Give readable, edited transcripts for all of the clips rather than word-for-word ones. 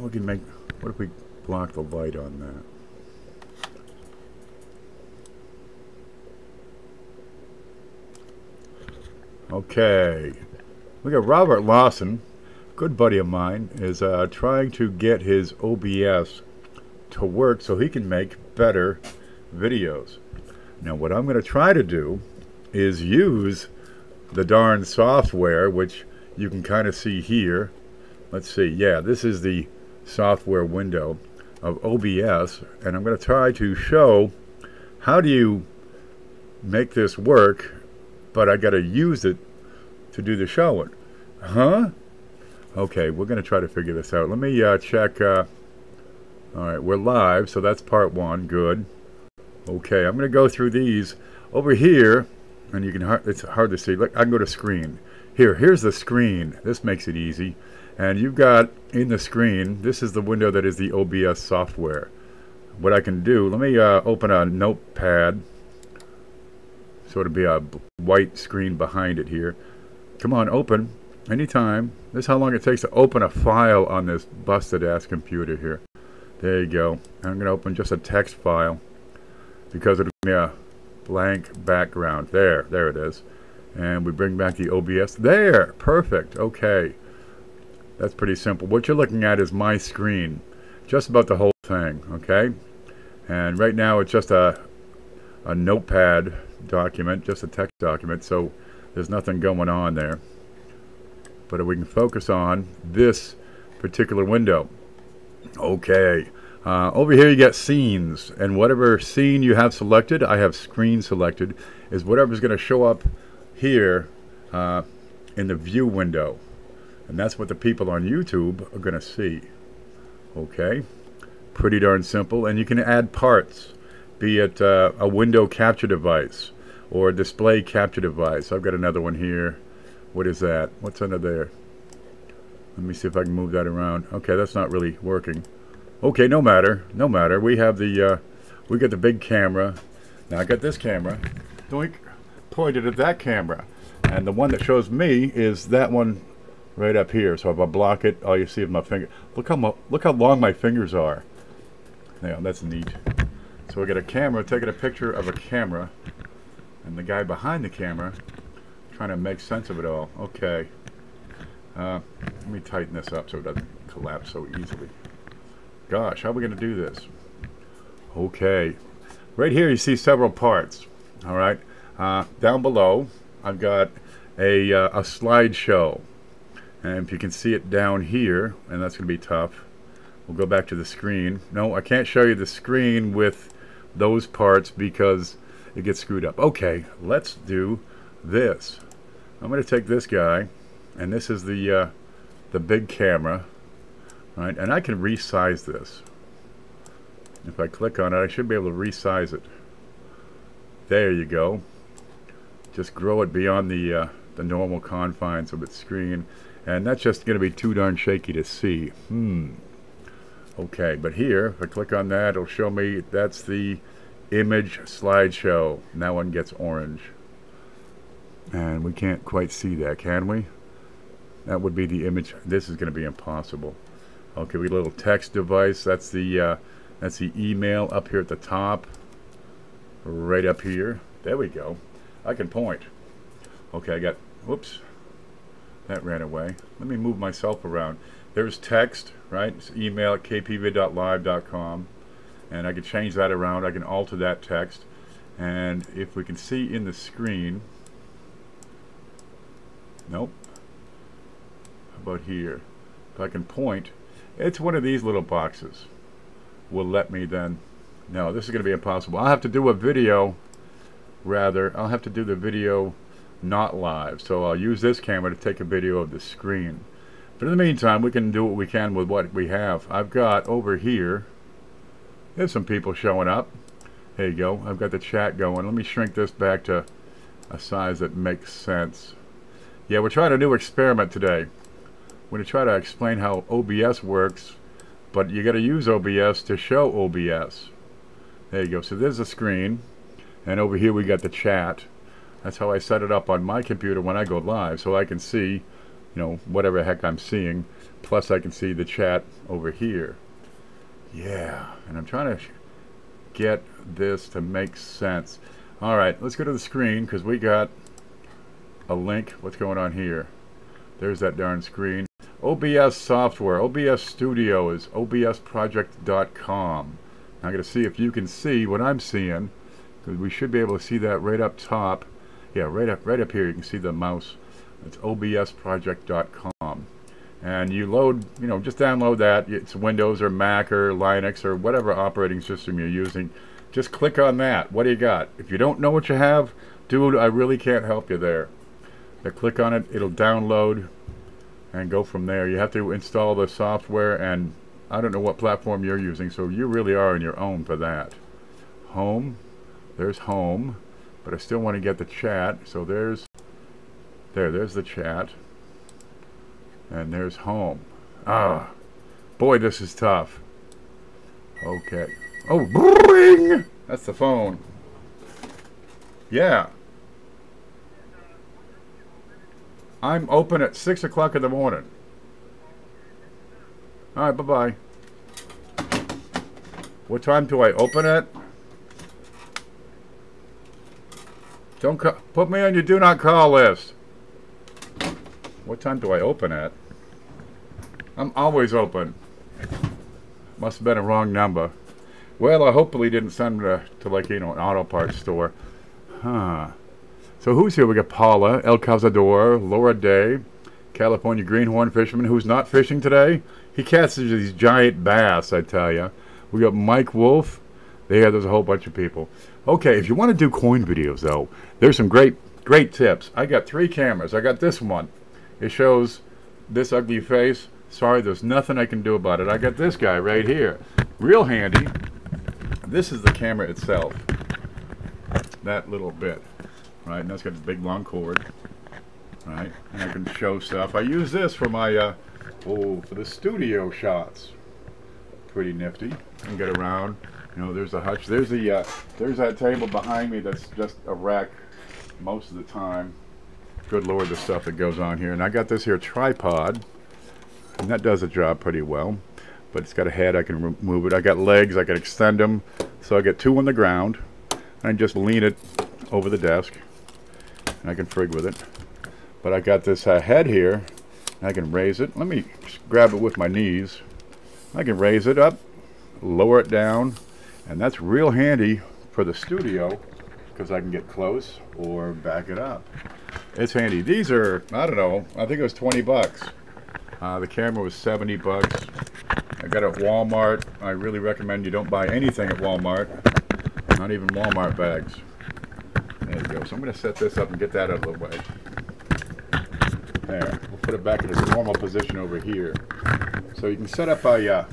we can make, what if we block the light on that? Okay, we got Robert Lawson, good buddy of mine, is trying to get his OBS to work so he can make better videos. Now what I'm going to try to do is use the darn software, which you can kind of see here. Let's see, yeah, this is the software window of OBS, and I'm going to try to show how do you make this work, but I got to use it to do the showing. Huh? Okay, we're going to try to figure this out. Let me check. All right, we're live, so that's part one. Good. Okay, I'm going to go through these over here, and you can it's hard to see. Look, I can go to screen. Here's the screen. This makes it easy. And you've got in the screen, this is the window that is the OBS software. What I can do, let me open a notepad. So it'll be a white screen behind it here. Come on, open anytime. This is how long it takes to open a file on this busted ass computer here. There you go. I'm going to open just a text file because it'll give me a blank background. There it is. And we bring back the OBS. There, perfect. Okay, that's pretty simple. What you're looking at is my screen, just about the whole thing. Okay, and right now it's just a notepad document, just a text document, so there's nothing going on there. But if we can focus on this particular window. Okay, over here you get scenes, and whatever scene you have selected, I have screen selected, is whatever's going to show up here in the view window, and that's what the people on YouTube are going to see. Okay, pretty darn simple. And you can add parts, be it a window capture device or a display capture device. I've got another one here. What is that? What's under there? Let me see if I can move that around. Okay, that's not really working. Okay, no matter. We have the we got the big camera. Now I got this camera, doink, pointed at that camera, and the one that shows me is that one right up here. So if I block it, all you see is my finger. Look how long my fingers are. Yeah, that's neat. So we got a camera taking a picture of a camera, and the guy behind the camera trying to make sense of it all. Okay. Let me tighten this up so it doesn't collapse so easily. Gosh, how are we going to do this? Okay. Right here you see several parts. All right. Down below I've got a slideshow. And if you can see it down here, and that's going to be tough, we'll go back to the screen. No, I can't show you the screen with those parts because it gets screwed up. Okay, let's do this. I'm going to take this guy, and this is the big camera, right? And I can resize this. If I click on it, I should be able to resize it. There you go. Just grow it beyond the normal confines of its screen, and that's just going to be too darn shaky to see. Okay, but here, if I click on that, it'll show me that's the image slideshow. And that one gets orange. And we can't quite see that, can we? That would be the image. This is going to be impossible. Okay, we got a little text device. That's the email up here at the top. Right up here. There we go. I can point. Okay, I got, whoops. That ran away. Let me move myself around. There's text, right? It's email at kpv.live.com. And I can change that around. I can alter that text. And if we can see in the screen, nope. How about here? If I can point, it's one of these little boxes. Will let me then. No, this is going to be impossible. I'll have to do a video, rather. I'll have to do the video not live. So I'll use this camera to take a video of the screen. But in the meantime, we can do what we can with what we have. I've got over here, there's some people showing up. There you go. I've got the chat going. Let me shrink this back to a size that makes sense. Yeah, we're trying a new experiment today. We're going to try to explain how OBS works, but you got to use OBS to show OBS. There you go. So there's the screen, and over here we got the chat. That's how I set it up on my computer when I go live, so I can see, you know, whatever the heck I'm seeing. Plus I can see the chat over here. Yeah, and I'm trying to get this to make sense. All right, let's go to the screen because we got a link. What's going on here? There's that darn screen. OBS software, OBS Studio is obsproject.com. I'm going to see if you can see what I'm seeing, because we should be able to see that right up top. Yeah, right up here you can see the mouse. It's obsproject.com. And you load, you know, just download that. It's Windows or Mac or Linux or whatever operating system you're using. Just click on that. What do you got? If you don't know what you have, dude, I really can't help you there. But click on it, it'll download and go from there. You have to install the software, and I don't know what platform you're using, so you really are on your own for that. Home, there's home, but I still want to get the chat, so there's the chat. And there's home. Ah, boy, this is tough. Okay. Oh, bring! That's the phone. Yeah. I'm open at 6 o'clock in the morning. All right, bye-bye. What time do I open it? Don't put me on your do not call list. What time do I open at? I'm always open. Must have been a wrong number. Well, I hopefully didn't send me to like, you know, an auto parts store. Huh. So who's here? We got Paula, El Cazador, Laura Day, California Greenhorn Fisherman, who's not fishing today. He catches these giant bass, I tell ya. We got Mike Wolf. There's a whole bunch of people. Okay, if you want to do coin videos, though, there's some great tips. I got 3 cameras. I got this one. It shows this ugly face. Sorry, there's nothing I can do about it. I got this guy right here. Real handy. This is the camera itself. That little bit. Right, and that's got a big long cord. Right, and I can show stuff. I use this for my, for the studio shots. Pretty nifty. You can get around. You know, there's a hutch. There's that table behind me that's just a wreck most of the time. Good Lord, the stuff that goes on here. And I got this here tripod, and that does the job pretty well. But it's got a head, I can move it. I got legs, I can extend them. So I get 2 on the ground. And I just lean it over the desk, and I can frig with it. But I got this head here, and I can raise it. Let me just grab it with my knees. I can raise it up, lower it down, and that's real handy for the studio, because I can get close or back it up. It's handy. These are, I don't know, I think it was 20 bucks. The camera was 70 bucks. I got it at Walmart. I really recommend you don't buy anything at Walmart, not even Walmart bags. There you go. So I'm going to set this up and get that out of the way. There. We'll put it back in its normal position over here. So you can set up a,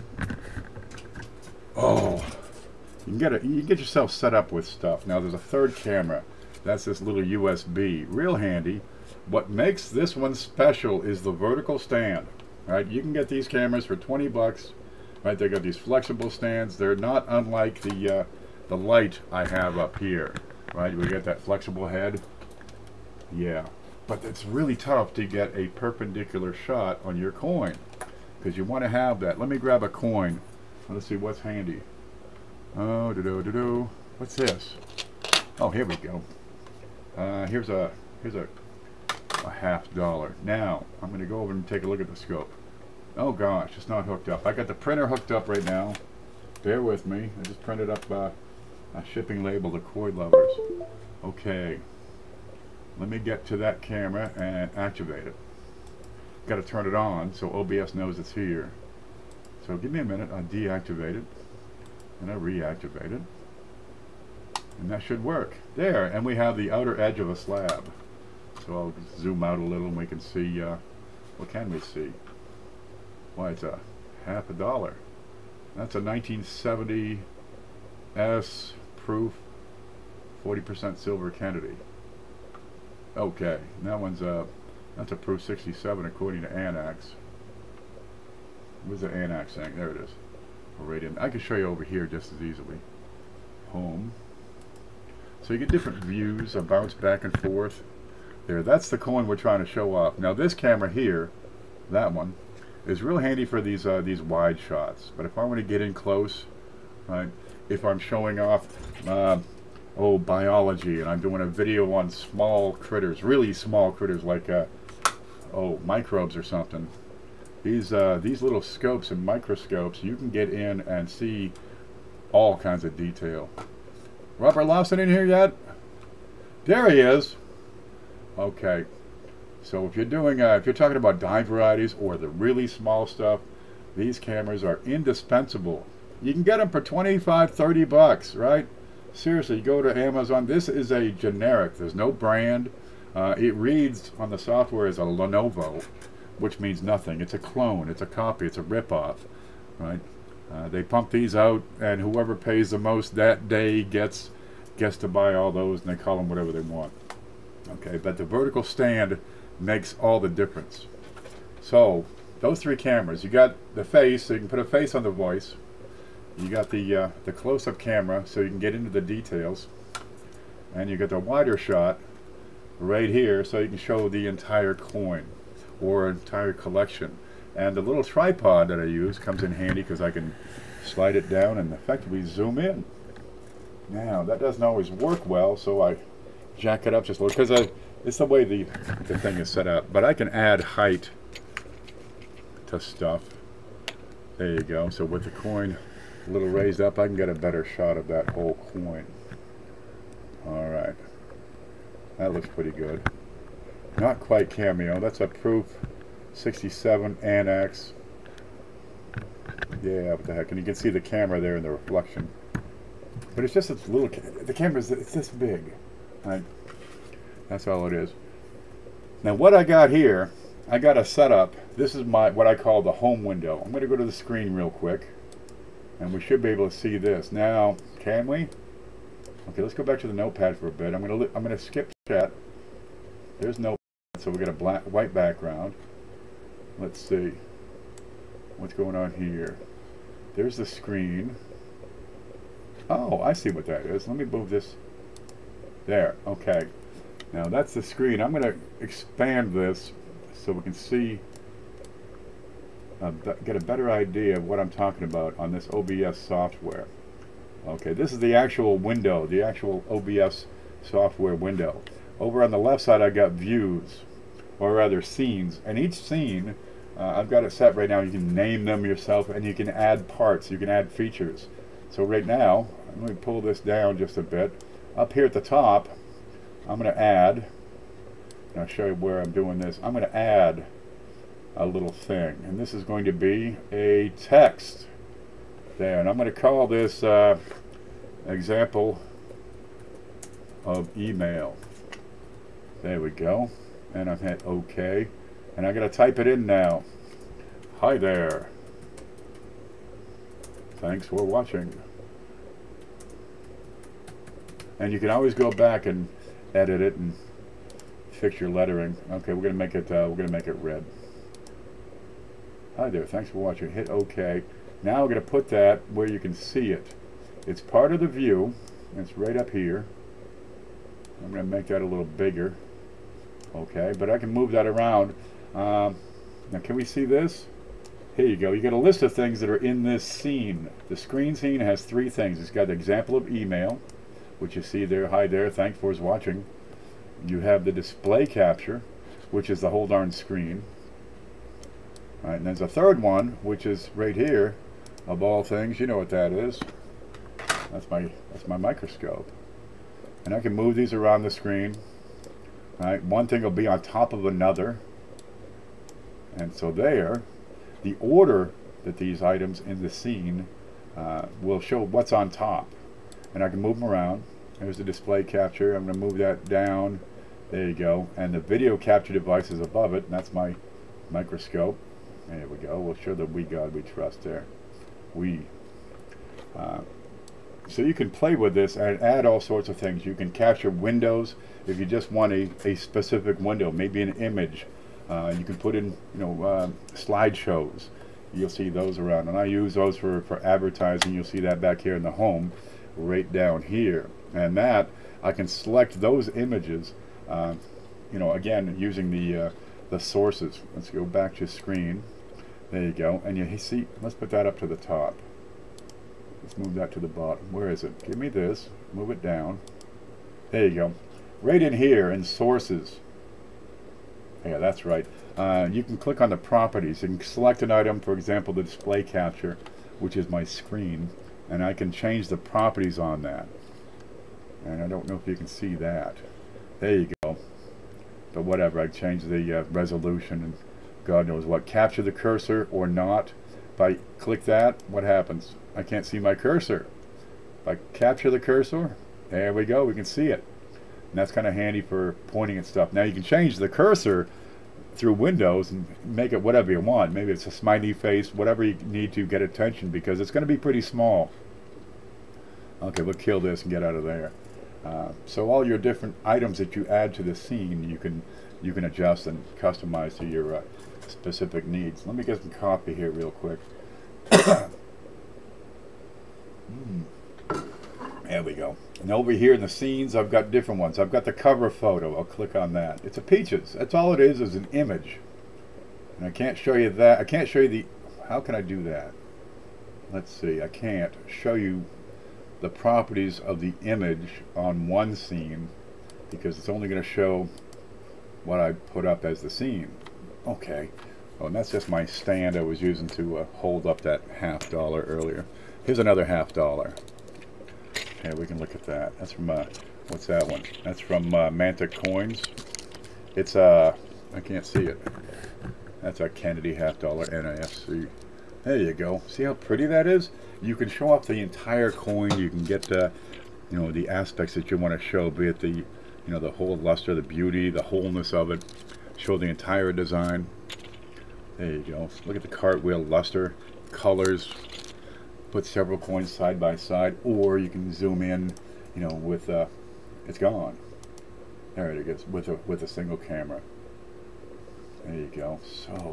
you can get yourself set up with stuff. Now there's a third camera. That's this little USB. Real handy. What makes this one special is the vertical stand. Right? You can get these cameras for 20 bucks. Right? They got these flexible stands. They're not unlike the light I have up here. Right? We get that flexible head. Yeah. But it's really tough to get a perpendicular shot on your coin, because you want to have that. Let me grab a coin. Let's see what's handy. Oh, what's this? Oh, here we go. Here's a $50. Now I'm going to go over and take a look at the scope. Oh gosh, it's not hooked up. I got the printer hooked up right now. Bear with me. I just printed up a shipping label to cord lovers. Okay. Let me get to that camera and activate it. Got to turn it on so OBS knows it's here. So give me a minute. I'll deactivate it, and I'll reactivate it, and that should work. There, and we have the outer edge of a slab. So I'll zoom out a little, and we can see. What can we see? Why, it's a $50. That's a 1970 S proof 40% silver Kennedy. Okay, and that one's that's a proof 67 according to Anax. Where's the Anax thing? There it is. Iridium. I can show you over here just as easily. Home. So you get different views, a bounce back and forth. There, that's the coin we're trying to show off. Now this camera here, that one, is real handy for these wide shots. But if I want to get in close, right? If I'm showing off biology, and I'm doing a video on small critters, really small critters like microbes or something. These little scopes and microscopes, you can get in and see all kinds of detail. Robert Lawson in here yet? There he is. Okay. So if you're doing, if you're talking about dime varieties or the really small stuff, these cameras are indispensable. You can get them for 25, 30 bucks, right? Seriously, go to Amazon. This is a generic. There's no brand. It reads on the software as a Lenovo, which means nothing. It's a clone. It's a copy. It's a ripoff, right? They pump these out, and whoever pays the most that day gets to buy all those, and they call them whatever they want. Okay, but the vertical stand makes all the difference. So those three cameras, you got the face, so you can put a face on the voice. You got the close-up camera, so you can get into the details, and you got the wider shot right here, so you can show the entire coin or entire collection. And the little tripod that I use comes in handy because I can slide it down and effectively zoom in. Now that doesn't always work well, so I jack it up just a little because it's the way the thing is set up. But I can add height to stuff. There you go. So with the coin a little raised up, I can get a better shot of that whole coin. All right, that looks pretty good. Not quite cameo. That's a proof 67 Annex. Yeah, what the heck? And you can see the camera there in the reflection. But it's just a little. The camera's it's this big. Right? That's all it is. Now what I got here, I got a setup. This is what I call the home window. I'm going to go to the screen real quick, and we should be able to see this. Now, can we? Okay, let's go back to the notepad for a bit. I'm going to skip chat. There's no. So we got a white background. Let's see what's going on here. There's the screen. Oh, I see what that is. Let me move this. There. Okay. Now that's the screen. I'm going to expand this so we can see, get a better idea of what I'm talking about on this OBS software. Okay, this is the actual window, the actual OBS software window. Over on the left side, I got views, or rather scenes, and each scene, I've got it set right now. You can name them yourself, and you can add parts, you can add features. So right now, let me pull this down just a bit. Up here at the top, I'm going to add, and I'll show you where I'm doing this. I'm going to add a little thing, and this is going to be a text there, and I'm going to call this example of email. There we go, and I've hit OK, and I'm going to type it in now. Hi there. Thanks for watching. And you can always go back and edit it and fix your lettering. Okay, we're gonna make it red. Hi there. Thanks for watching. Hit OK. Now we're gonna put that where you can see it. It's part of the view. It's right up here. I'm gonna make that a little bigger. Okay, but I can move that around. Now, can we see this? Here you go. You got a list of things that are in this scene. The screen scene has three things. It's got the example of email, which you see there. Hi there. Thanks for watching. You have the display capture, which is the whole darn screen. All right, and there's a third one, which is right here. Of all things, you know what that is. That's my microscope, and I can move these around the screen. All right, one thing will be on top of another, and so there, the order that these items in the scene will show what's on top, and I can move them around. There's the display capture. I'm going to move that down. There you go, and the video capture device is above it, and that's my microscope. There we go. We'll show the We God We Trust there. So you can play with this and add all sorts of things. You can capture windows if you just want a specific window, maybe an image. You can put in, slideshows. You'll see those around, and I use those for advertising. You'll see that back here in the home, right down here. And that I can select those images. Again, using the sources. Let's go back to screen. There you go. And you see, let's put that up to the top. Let's move that to the bottom. Where is it? Give me this. Move it down. There you go. Right in here in sources. Yeah, that's right. You can click on the properties and select an item, for example, the display capture, which is my screen, and I can change the properties on that. And I don't know if you can see that. There you go. But whatever, I changed the resolution and God knows what. Capture the cursor or not. If I click that, what happens? I can't see my cursor. If I capture the cursor, there we go, we can see it. And that's kind of handy for pointing at stuff. Now you can change the cursor through Windows and make it whatever you want. Maybe it's a smiley face, whatever you need to get attention, because it's going to be pretty small. Okay, we'll kill this and get out of there. So all your different items that you add to the scene, you can adjust and customize to your specific needs. Let me get some coffee here real quick. There we go. And over here in the scenes, I've got different ones. I've got the cover photo. I'll click on that. It's a peaches. That's all it is an image. And I can't show you that. I can't show you the... How can I do that? Let's see. I can't show you the properties of the image on one scene because it's only going to show what I put up as the scene. Okay. Oh, and that's just my stand I was using to hold up that $50 earlier. Here's another $50. Okay, we can look at that. That's from, what's that one? That's from Manta Coins. It's, I can't see it. That's a Kennedy $50 NIFC. There you go. See how pretty that is? You can show off the entire coin. You can get, you know, the aspects that you want to show, be it the, you know, the whole luster, the beauty, the wholeness of it. Show the entire design. There you go. Look at the cartwheel luster, colors. Put several coins side by side, or you can zoom in, you know, with it's gone. There it is, with a single camera. There you go. So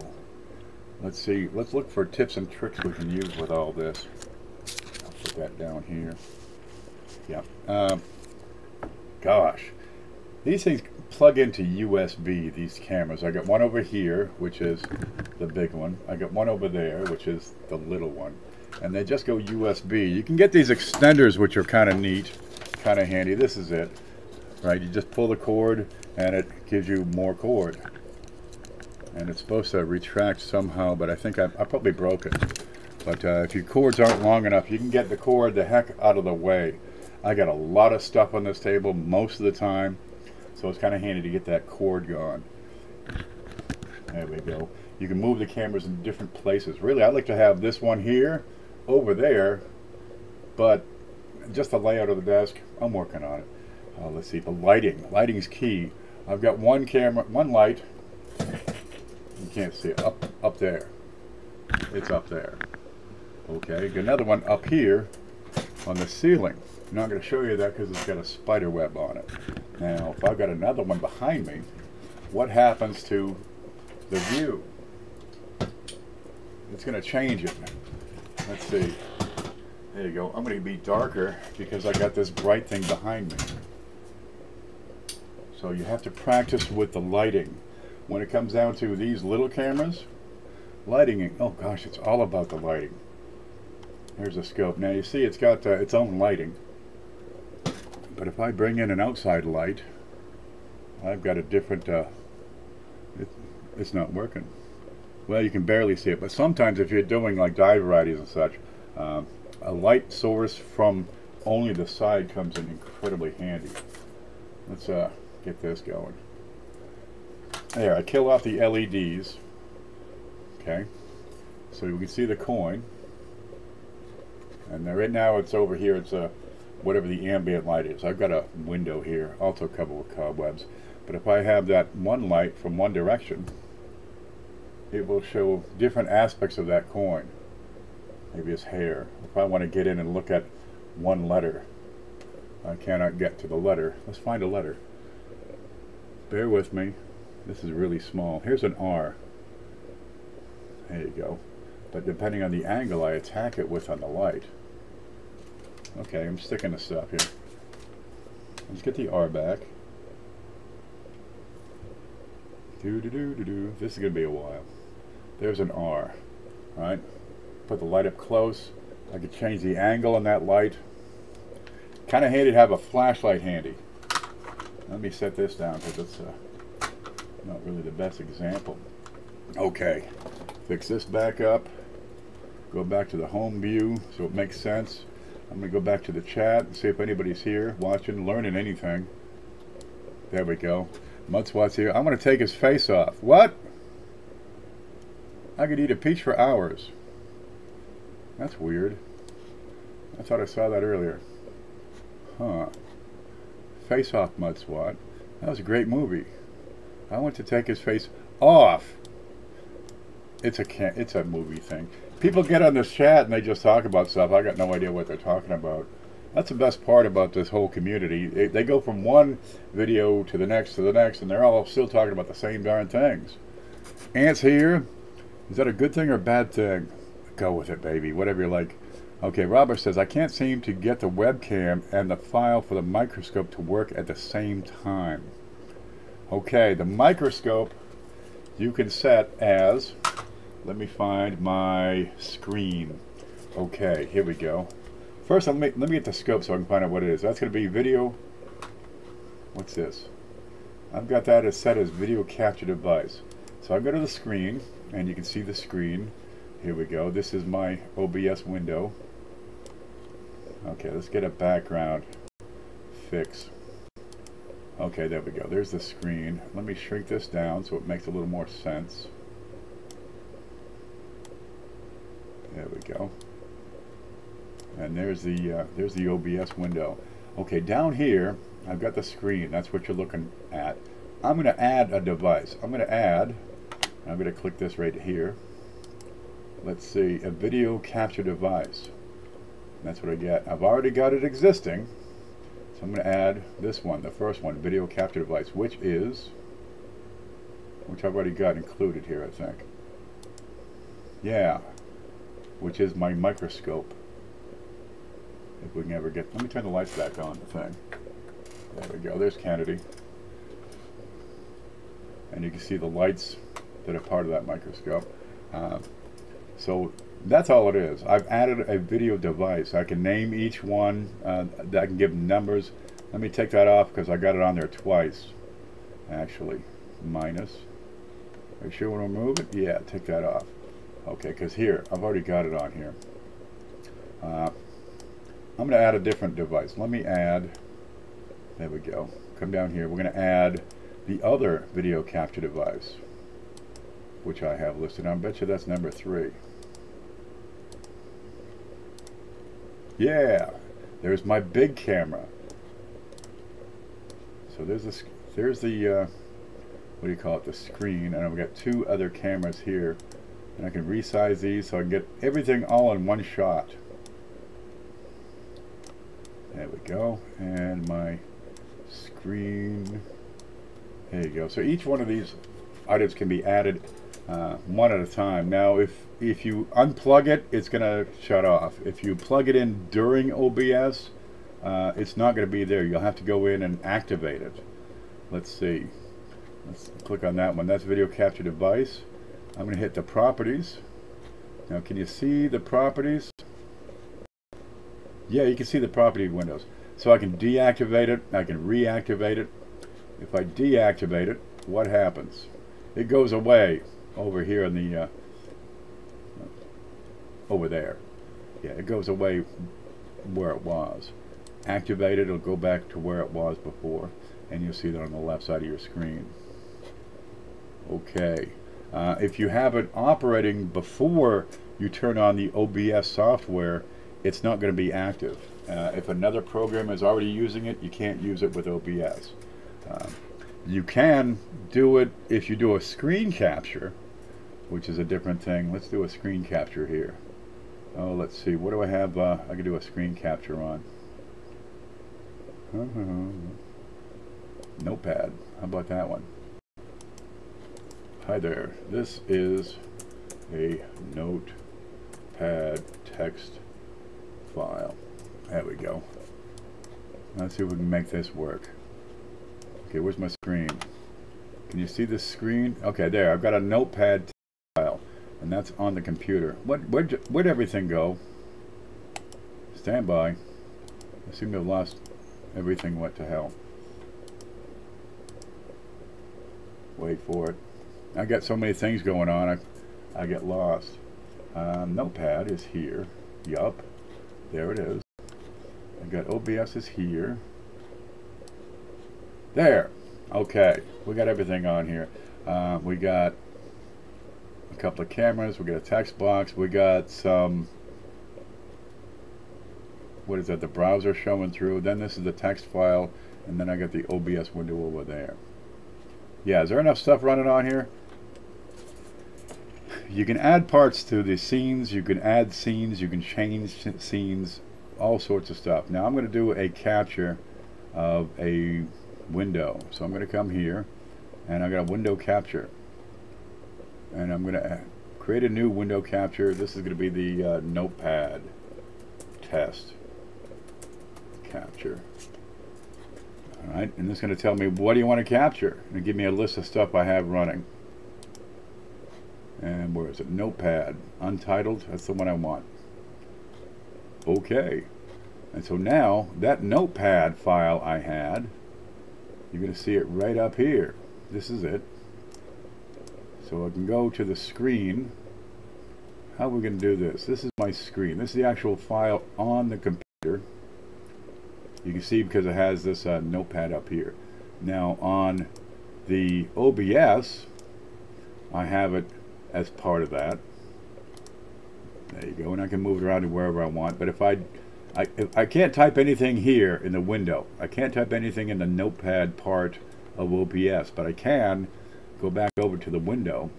let's see. Let's look for tips and tricks we can use with all this. I'll put that down here. Yeah. Gosh, these things plug into USB. These cameras. I got one over here, which is the big one. I got one over there, which is the little one. And they just go USB. You can get these extenders, which are kind of neat, kind of handy. This is it, right? You just pull the cord, and it gives you more cord. And it's supposed to retract somehow, but I think I probably broke it. But if your cords aren't long enough, you can get the cord the heck out of the way. I got a lot of stuff on this table most of the time, so it's kind of handy to get that cord gone. There we go. You can move the cameras in different places. Really, I like to have this one here, over there, but just the layout of the desk, I'm working on it. Let's see, the lighting. Lighting's key. I've got one camera, one light. You can't see it. Up there. It's up there. Okay, got another one up here on the ceiling. I'm not going to show you that because it's got a spider web on it. Now, if I've got another one behind me, what happens to the view? It's going to change it. Let's see. There you go. I'm going to be darker because I got this bright thing behind me. So you have to practice with the lighting. When it comes down to these little cameras, lighting, oh gosh, it's all about the lighting. Here's a scope. Now you see it's got its own lighting. But if I bring in an outside light, I've got a different, it's not working. Well, you can barely see it, but sometimes if you're doing like dye varieties and such, a light source from only the side comes in incredibly handy. Let's get this going. There, I kill off the LEDs. Okay, so we can see the coin. And right now it's over here, it's whatever the ambient light is. I've got a window here, also covered with cobwebs. But if I have that one light from one direction, it will show different aspects of that coin. Maybe his hair. If I want to get in and look at one letter, I cannot get to the letter. Let's find a letter. Bear with me. This is really small. Here's an R. There you go. But depending on the angle I attack it with on the light. Okay, I'm sticking the stuff here. Let's get the R back. This is going to be a while. There's an R. All right, put the light up close. I could change the angle on that light. Kind of handy to have a flashlight handy. Let me set this down because it's not really the best example. Okay, fix this back up. Go back to the home view so it makes sense. I'm going to go back to the chat and see if anybody's here watching, learning anything. There we go. Mudswat's here. I'm going to take his face off. What? I could eat a peach for hours. That's weird. I thought I saw that earlier. Huh. Face Off, Mudswat. That was a great movie. I want to take his face off. It's a movie thing. People get on this chat and they just talk about stuff. I got no idea what they're talking about. That's the best part about this whole community. They go from one video to the next, and they're all still talking about the same darn things. Ant's here. Is that a good thing or a bad thing? Go with it, baby. Whatever you like. Okay, Robert says, I can't seem to get the webcam and the file for the microscope to work at the same time. Okay, the microscope you can set as... Let me find my screen. Okay, here we go. First, let me get the scope so I can find out what it is. That's going to be video. What's this? I've got that as set as video capture device. So I go to the screen, and you can see the screen. Here we go. This is my OBS window. Okay, let's get a background fix. Okay, there we go. There's the screen. Let me shrink this down so it makes a little more sense. There we go. And there's the OBS window. Okay, down here, I've got the screen. That's what you're looking at. I'm going to add a device. I'm going to click this right here. Let's see, a video capture device. That's what I get. I've already got it existing. So I'm going to add this one, the first one, video capture device, which I've already got included here, I think. Yeah. Which is my microscope. If we can ever get... Let me turn the lights back on the thing. There we go. There's Kennedy. And you can see the lights that are part of that microscope. So that's all it is. I've added a video device. I can name each one. I can give numbers. Let me take that off because I got it on there twice. Actually, minus. Are you sure we want to remove it? Yeah, take that off. Okay, because here, I've already got it on here. I'm going to add a different device. Let me add, there we go. Come down here. We're going to add the other video capture device, which I have listed. I bet you that's number 3. Yeah, there's my big camera. So there's the, what do you call it, the screen, and I've got 2 other cameras here. And I can resize these so I can get everything all in one shot. There we go. And my screen. There you go. So each one of these items can be added one at a time. Now, if you unplug it, it's going to shut off. If you plug it in during OBS, it's not going to be there. You'll have to go in and activate it. Let's see. Let's click on that one. That's video capture device. I'm going to hit the properties. Now, can you see the properties? Yeah, you can see the property windows. So I can deactivate it. I can reactivate it. If I deactivate it, what happens? It goes away over here in the over there. Yeah, it goes away where it was. Activate it, it'll go back to where it was before, and you'll see that on the left side of your screen. Okay. If you have it operating before you turn on the OBS software, it's not going to be active. If another program is already using it, you can't use it with OBS. You can do it if you do a screen capture, which is a different thing. Let's do a screen capture here. Oh, let's see. What do I have? I can do a screen capture on. Notepad. How about that one? Hi there. This is a notepad text file. There we go. Let's see if we can make this work. Okay, where's my screen? Can you see this screen? Okay, there. I've got a notepad file. and that's on the computer. Where'd everything go? Stand by. I seem to have lost everything. What to hell? Wait for it. I got so many things going on, I get lost. Notepad is here. Yup. There it is. I got OBS is here. There. Okay. We got everything on here. We got a couple of cameras. We got a text box. We got some... What is that? The browser showing through. Then this is the text file. And then I got the OBS window over there. Yeah, is there enough stuff running on here? You can add parts to the scenes. You can add scenes. You can change scenes. All sorts of stuff. Now I'm going to do a capture of a window. So I'm going to come here. And I got a window capture. And I'm going to create a new window capture. This is going to be the notepad test capture. Alright, and this is going to tell me what do you want to capture, and give me a list of stuff I have running. And where is it? Notepad, untitled, that's the one I want. Okay, and so now that notepad file I had, you're going to see it right up here. This is it. So I can go to the screen. How are we going to do this? This is my screen. This is the actual file on the computer. You can see because it has this notepad up here. Now on the OBS, I have it as part of that. There you go, and I can move it around to wherever I want. But if I can't type anything here in the window. I can't type anything in the notepad part of OBS, but I can go back over to the window,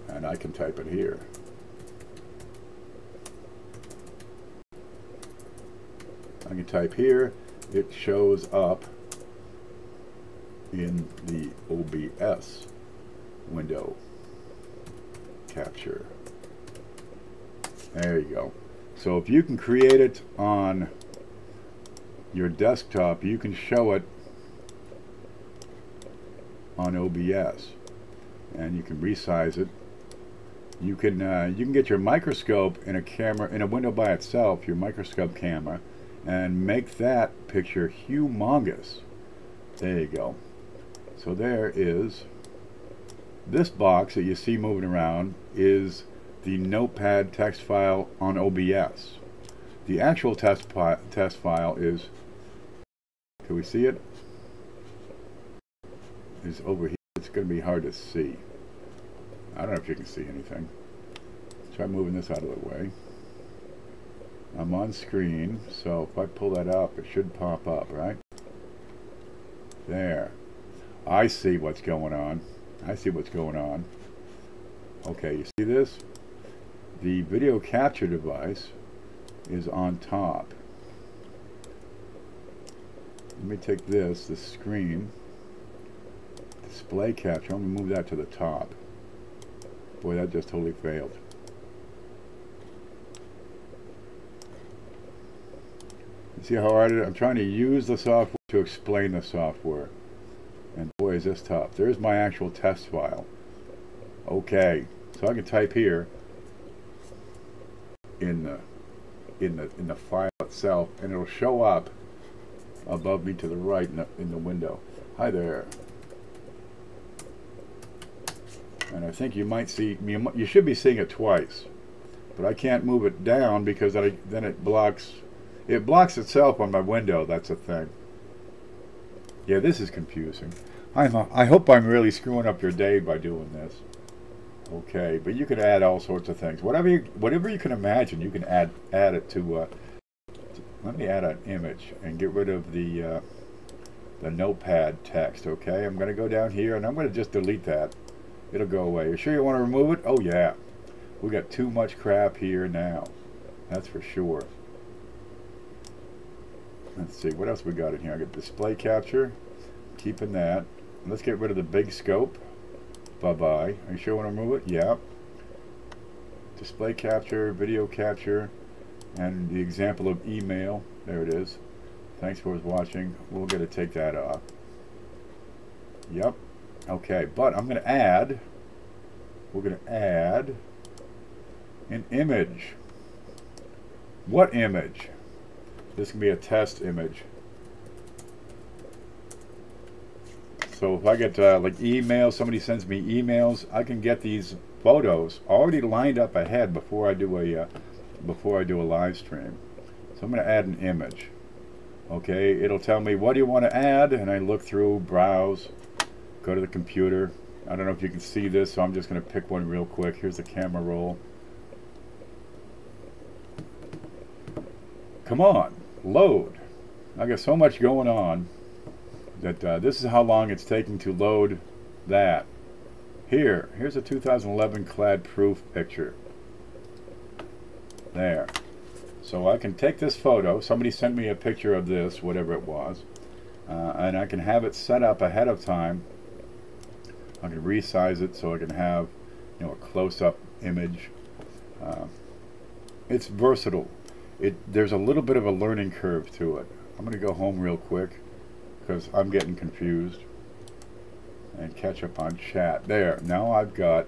and I can type it here. I can type here, it shows up in the OBS window capture. There you go. So if you can create it on your desktop, you can show it on OBS, and you can resize it. You can get your microscope in a camera, in a window by itself, your microscope camera, and make that picture humongous. There you go. So there is this box that you see moving around is the notepad text file on OBS. The actual test file is, can we see it? Is over here. It's going to be hard to see. I don't know if you can see anything. Try moving this out of the way. I'm on screen, so if I pull that up, it should pop up, right? There. I see what's going on. I see what's going on. Okay, you see this? The video capture device is on top. Let me take this screen, display capture, I'm going to move that to the top. Boy, that just totally failed. See how hard it is? I'm trying to use the software to explain the software. And boy, is this tough. There's my actual test file. Okay, so I can type here in the file itself, and it'll show up above me to the right in the window. Hi there. And I think you might see, you should be seeing it twice, but I can't move it down because then it blocks. It blocks itself on my window. That's a thing. Yeah, this is confusing. I hope I'm really screwing up your day by doing this. Okay, but you can add all sorts of things. Whatever you can imagine, you can add it to. Let me add an image and get rid of the notepad text. Okay, I'm going to go down here and I'm going to just delete that. It'll go away. You sure you want to remove it? Oh yeah, we got too much crap here now. That's for sure. Let's see, what else we got in here? I got display capture, keeping that. Let's get rid of the big scope. Bye-bye. Are you sure you want to remove it? Yeah. Display capture, video capture, and the example of email. There it is. Thanks for watching. We're going to take that off. Yep. Okay, but I'm going to add we're going to add an image. What image? This can be a test image. So if I get like emails, somebody sends me emails, I can get these photos already lined up ahead before I do a live stream. So I'm going to add an image. Okay, it'll tell me what do you want to add, and I look through, browse, go to the computer. I don't know if you can see this, so I'm just going to pick one real quick. Here's the camera roll. Come on, load. I got so much going on that this is how long it's taking to load that. Here's a 2011 clad proof picture. There. So I can take this photo. Somebody sent me a picture of this, whatever it was, and I can have it set up ahead of time. I can resize it so I can have, you know, a close-up image. It's versatile. There's a little bit of a learning curve to it. I'm going to go home real quick because I'm getting confused and catch up on chat. There. Now I've got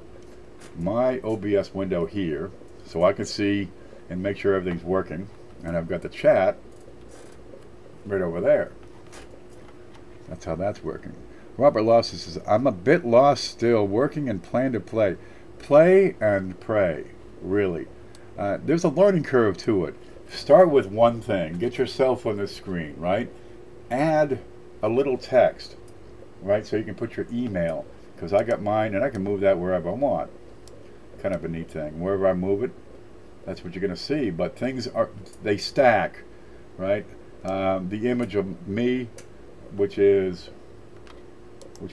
my OBS window here, so I can see and make sure everything's working, and I've got the chat right over there. That's how that's working. Robert Lawson says, I'm a bit lost still, working and plan to play. Play and pray, really. There's a learning curve to it. Start with one thing. Get yourself on the screen, right? Add a little text, right? So you can put your email, because I got mine, and I can move that wherever I want. Kind of a neat thing. Wherever I move it, that's what you're going to see. But things they stack, right? The image of me, which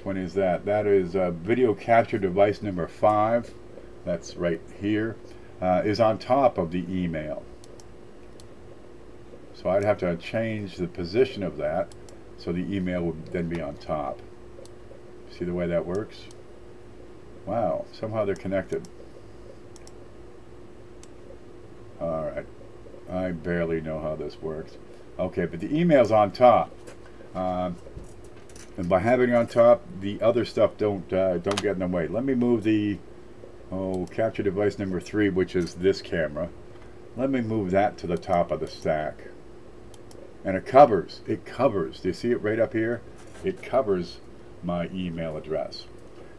one is that? That is video capture device number 5. That's right here. Is on top of the email. So I'd have to change the position of that so the email would then be on top. See the way that works? Wow, somehow they're connected. Alright, I barely know how this works. Okay, but the email's on top. And by having it on top, the other stuff don't get in the way. Let me move the capture device number 3, which is this camera. Let me move that to the top of the stack. And it covers. Do you see it right up here? It covers my email address.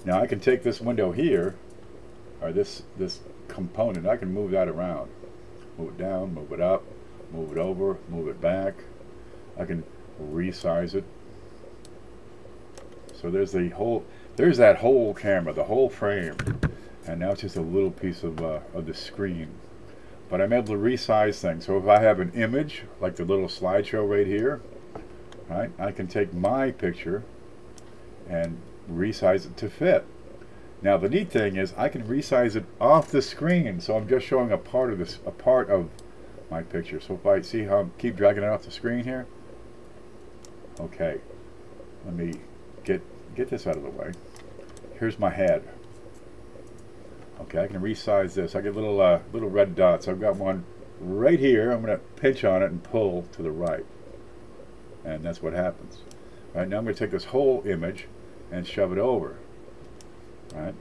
Now I can take this window here, or this component, I can move that around. Move it down, move it up, move it over, move it back. I can resize it. So there's that whole camera, the whole frame, and now it's just a little piece of the screen. But I'm able to resize things. So if I have an image, like the little slideshow right here, right, I can take my picture and resize it to fit. Now the neat thing is I can resize it off the screen, so I'm just showing a part of my picture. So if I see how I keep dragging it off the screen here, okay, let me get this out of the way. Here's my head. Okay, I can resize this. I get little red dots. I've got one right here. I'm going to pinch on it and pull to the right, and that's what happens. All right, now I'm going to take this whole image and shove it over. Right,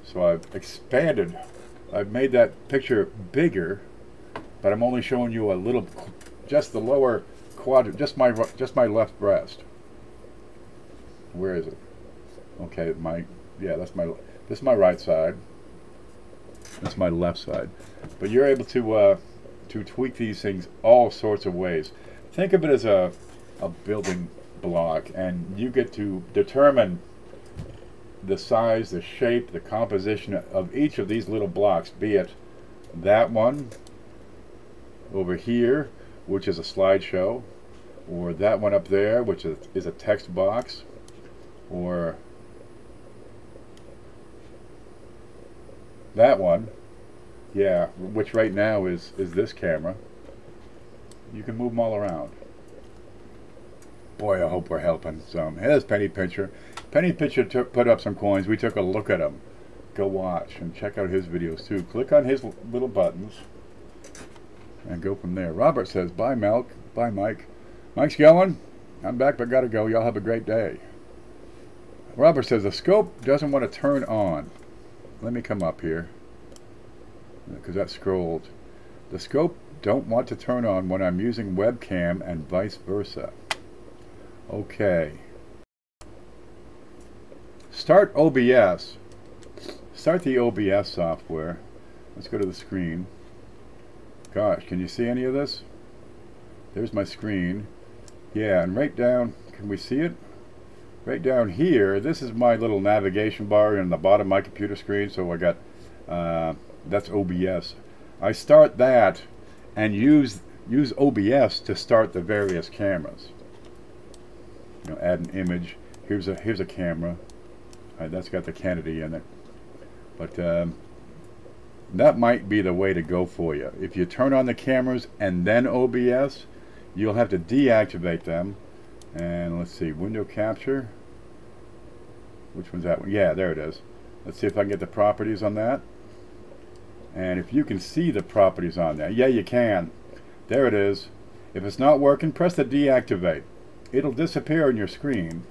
so I've expanded. I've made that picture bigger, but I'm only showing you a little, just the lower quadrant, just my left breast. Where is it? Okay, this is my right side. That's my left side. But you're able to tweak these things all sorts of ways. Think of it as a building block, and you get to determine the size, the shape, the composition of each of these little blocks, be it that one over here, which is a slideshow, or that one up there, which is a text box, or that one, yeah, which right now is this camera. You can move them all around. Boy, I hope we're helping some. Here's Penny Pincher. Penny Pincher put up some coins. We took a look at them. Go watch and check out his videos too. Click on his little buttons and go from there. Robert says, bye Melk, bye Mike. Mike's going. I'm back but gotta go. Y'all have a great day. Robert says, the scope doesn't want to turn on. let me come up here, because that scrolled. The scope don't want to turn on when I'm using webcam and vice versa. Okay. Start OBS. Start the OBS software. Let's go to the screen. Gosh, can you see any of this? There's my screen. Yeah, and right down, can we see it? Right down here, this is my little navigation bar in the bottom of my computer screen. So I got, that's OBS. I start that and use OBS to start the various cameras. You know, add an image. Here's a camera. That's got the Kennedy in it. But that might be the way to go for you. If you turn on the cameras and then OBS, you'll have to deactivate them. And let's see, window capture. Which one's that one? Yeah, there it is. Let's see if I can get the properties on that. And if you can see the properties on there. Yeah, you can. There it is. If it's not working, press the deactivate. It'll disappear on your screen,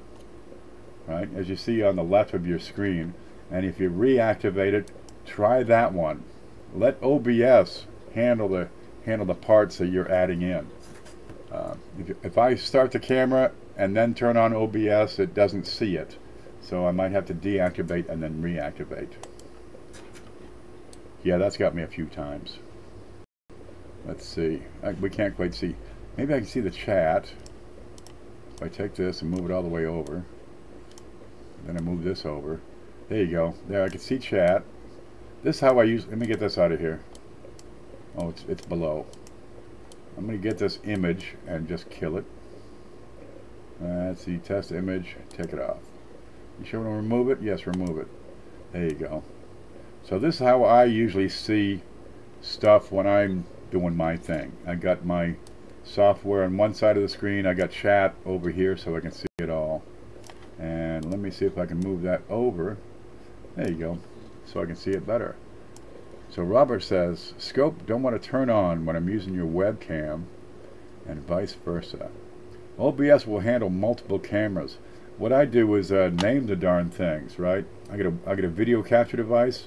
right, as you see on the left of your screen. And if you reactivate it, try that one. Let OBS handle the parts that you're adding in. If I start the camera and then turn on OBS, it doesn't see it. So I might have to deactivate and then reactivate. Yeah, that's got me a few times. Let's see. We can't quite see. Maybe I can see the chat. If I take this and move it all the way over. Then I move this over. There you go. There, I can see chat. This is how I use. Let me get this out of here. Oh, it's below. I'm going to get this image and just kill it. Let's see, test image. Take it off. You sure want to remove it? Yes, remove it. There you go. So this is how I usually see stuff when I'm doing my thing. I got my software on one side of the screen. I got chat over here so I can see it all. And let me see if I can move that over. There you go. So I can see it better. So Robert says, scope don't want to turn on when I'm using your webcam and vice versa. OBS will handle multiple cameras. What I do is name the darn things, right? I get a video capture device.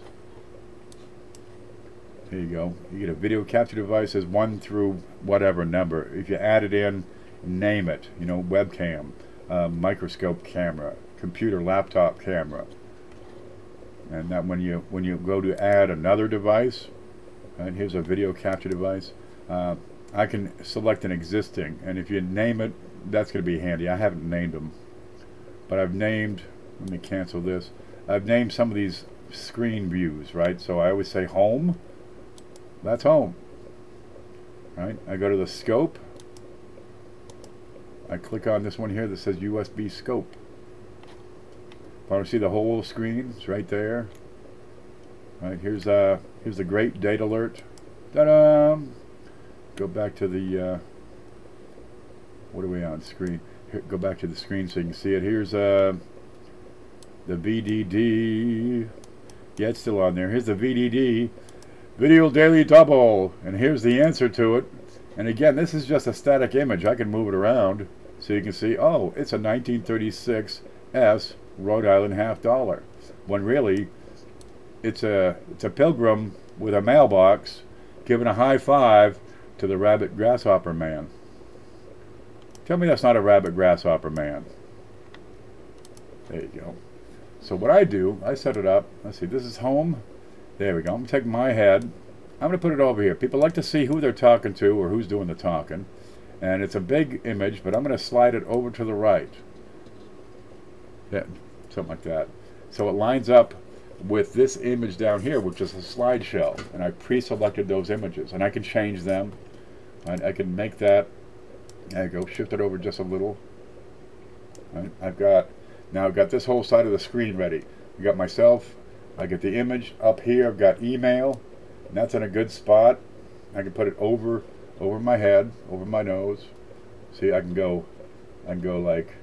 There you go. You get a video capture device as 1 through whatever number. If you add it in, name it. You know, webcam, microscope camera, computer, laptop camera. And that when you go to add another device, right, here's a video capture device. I can select an existing, and if you name it, that's going to be handy. I haven't named them, but I've named. Let me cancel this. I've named some of these screen views, right? So I always say home. That's home, right? I go to the scope. I click on this one here that says USB scope. If I want to see the whole screen, it's right there. Right, here's the great date alert. Ta-da! Go back to the what are we on screen? Here, go back to the screen so you can see it. Here's the VDD. Yeah, it's still on there. Here's the VDD, Video Daily Double, and here's the answer to it. And again, this is just a static image. I can move it around so you can see. Oh, it's a 1936 S Rhode Island $50, when really it's a pilgrim with a mailbox giving a high five to the rabbit grasshopper man. Tell me that's not a rabbit grasshopper man. There you go. So what I do, I set it up. Let's see, this is home. There we go. I'm going to take my head. I'm going to put it over here. People like to see who they're talking to or who's doing the talking. And it's a big image, but I'm going to slide it over to the right. Yeah, something like that. So it lines up with this image down here, which is a slideshow. And I pre-selected those images. And I can change them. And I can make that. There you go. Shift it over just a little. Right. I've got this whole side of the screen ready. I got myself. I get the image up here. I've got email. And that's in a good spot. I can put it over my head, over my nose. See, I can go like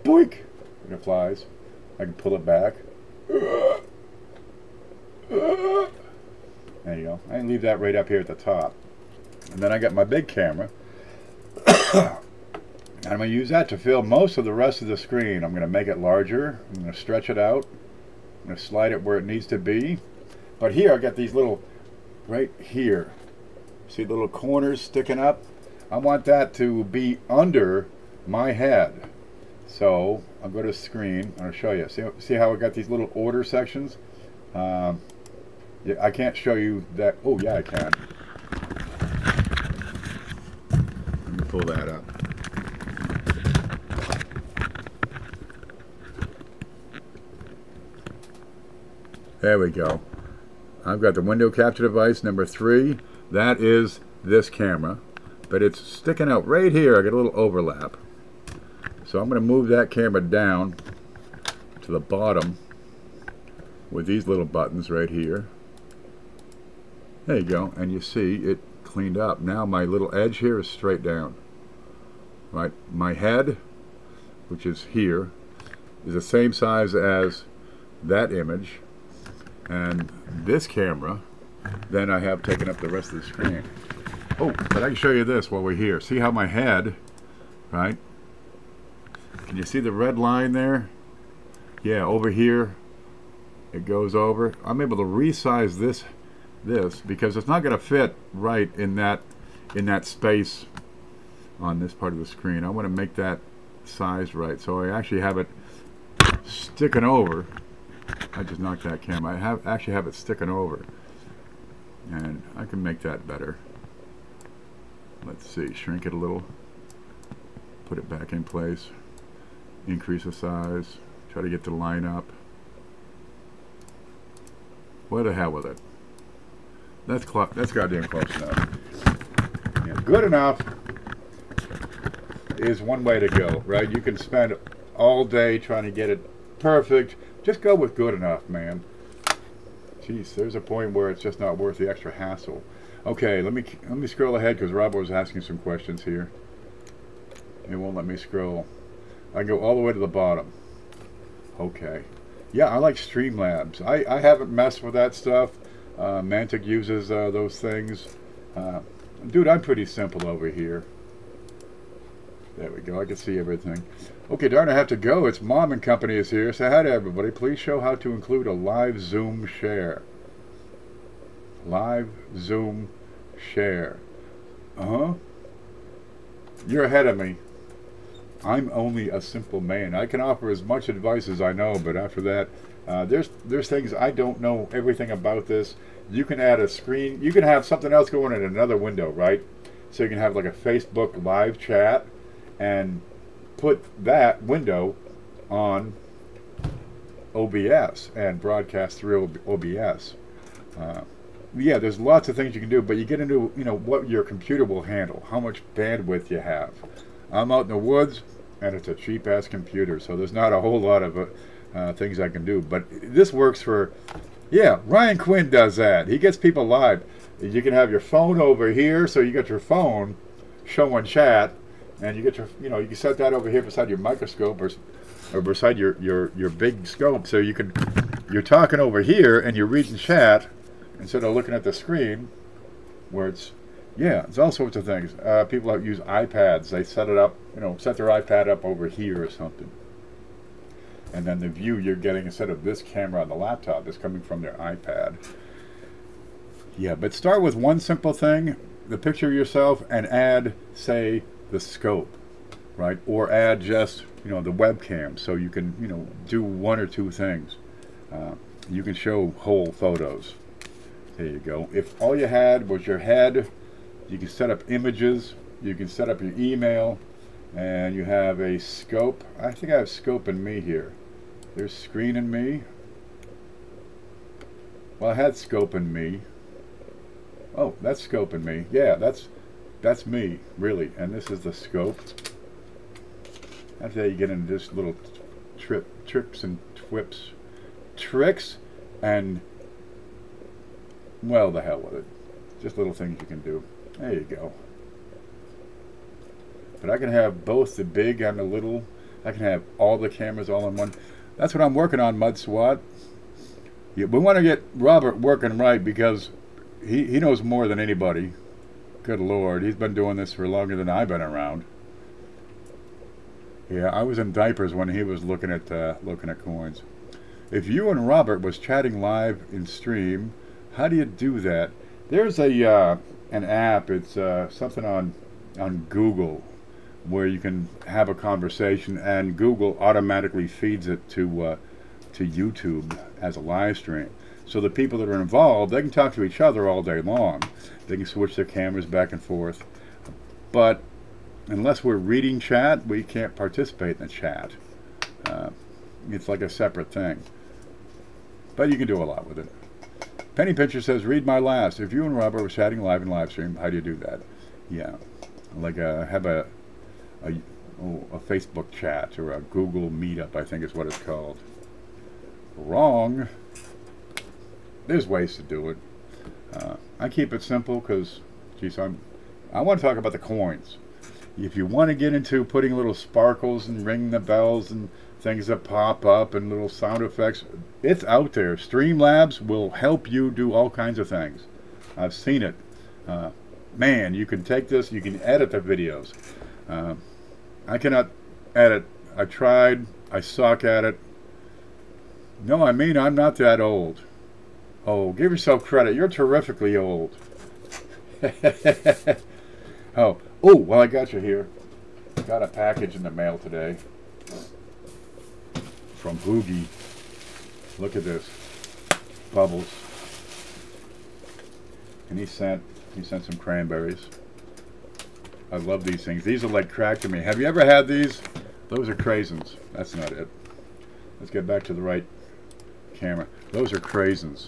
boink, and it flies. I can pull it back. There you go. I can leave that right up here at the top. And then I got my big camera. And I'm going to use that to fill most of the rest of the screen. I'm going to make it larger. I'm going to stretch it out. I'm going to slide it where it needs to be. But here I got these little, right here. See the little corners sticking up? I want that to be under my head. So I'll go to screen. I'll show you. See how I got these little order sections? Yeah, I can't show you that. Oh yeah, I can. Let me pull that up. There we go. I've got the window capture device number 3. That is this camera, but it's sticking out right here. I got a little overlap. So I'm going to move that camera down to the bottom with these little buttons right here. There you go, and you see it cleaned up. Now my little edge here is straight down. Right, my head, which is here, is the same size as that image. And this camera, then I have taken up the rest of the screen. Oh, but I can show you this while we're here. See how my head, right? Can you see the red line there? Yeah, over here, it goes over. I'm able to resize this because it's not going to fit right in that space on this part of the screen. I want to make that size right. So I actually have it sticking over. I just knocked that camera. I actually have it sticking over, and I can make that better. Let's see, shrink it a little, put it back in place, increase the size, try to get the line up. What the hell with it? That's goddamn close enough. Yeah, good enough is one way to go, right? You can spend all day trying to get it perfect. Just go with good enough, man. Jeez, there's a point where it's just not worth the extra hassle. Okay, let me scroll ahead because Robert was asking some questions here. It won't let me scroll. I can go all the way to the bottom. Okay. Yeah, I like Streamlabs. I haven't messed with that stuff. Mantic uses those things. Dude, I'm pretty simple over here. There we go. I can see everything. Okay, darn, I have to go. It's Mom and Company is here. Say hi to everybody. Please show how to include a live Zoom share. Live Zoom share. You're ahead of me. I'm only a simple man. I can offer as much advice as I know, but after that, there's things I don't know everything about this. You can add a screen. You can have something else going in another window, right? So you can have like a Facebook live chat and put that window on OBS and broadcast through OBS. Yeah, there's lots of things you can do, but you get into, you know, what your computer will handle, how much bandwidth you have. I'm out in the woods, and it's a cheap-ass computer, so there's not a whole lot of things I can do. But this works for, yeah, Ryan Quinn does that. He gets people live. You can have your phone over here, so you got your phone showing chat, and you get your, you know, you can set that over here beside your microscope or beside your big scope, so you can, you're talking over here and you're reading chat instead of looking at the screen where it's, yeah, there's all sorts of things. People that use iPads, they set it up, you know, set their iPad up over here or something. And then the view you're getting instead of this camera on the laptop is coming from their iPad. Yeah, but start with one simple thing, the picture of yourself, and add, say, the scope, right? Or add just, you know, the webcam, so you can, you know, do one or two things. You can show whole photos. There you go. If all you had was your head, you can set up images, you can set up your email, and you have a scope. I think I have scope in me here. There's screen in me. Well, I had scope in me. Oh, that's scope in me. Yeah, that's me, really. And this is the scope. That's how you get into this little tricks and twips. Tricks and, well, the hell with it. Just little things you can do. There you go. But I can have both the big and the little. I can have all the cameras all in one. That's what I'm working on, Mud SWAT. Yeah, we want to get Robert working right because he knows more than anybody. Good Lord, he's been doing this for longer than I've been around. Yeah, I was in diapers when he was looking at coins. if you and Robert was chatting live in stream, how do you do that? There's a an app. It's something on Google where you can have a conversation, and Google automatically feeds it to YouTube as a live stream. So the people that are involved, they can talk to each other all day long. They can switch their cameras back and forth. But unless we're reading chat, we can't participate in the chat. It's like a separate thing. But you can do a lot with it. Penny Pincher says, read my last. If you and Robert were chatting live in live stream, how do you do that? Yeah. Like have a Facebook chat or a Google Meetup, I think is what it's called. Wrong. There's ways to do it. I keep it simple because, geez, I want to talk about the coins. If you want to get into putting little sparkles and ringing the bells and things that pop up and little sound effects, it's out there. Streamlabs will help you do all kinds of things. I've seen it. Man, you can take this, you can edit the videos. I cannot edit. I tried. I suck at it. No, I mean, I'm not that old. Oh, give yourself credit. You're terrifically old. Oh, well, I got you here. Got a package in the mail today from Hoogie. Look at this. Bubbles. And he sent some cranberries. I love these things. These are like crack to me. Have you ever had these? Those are craisins. That's not it. Let's get back to the right camera. Those are craisins.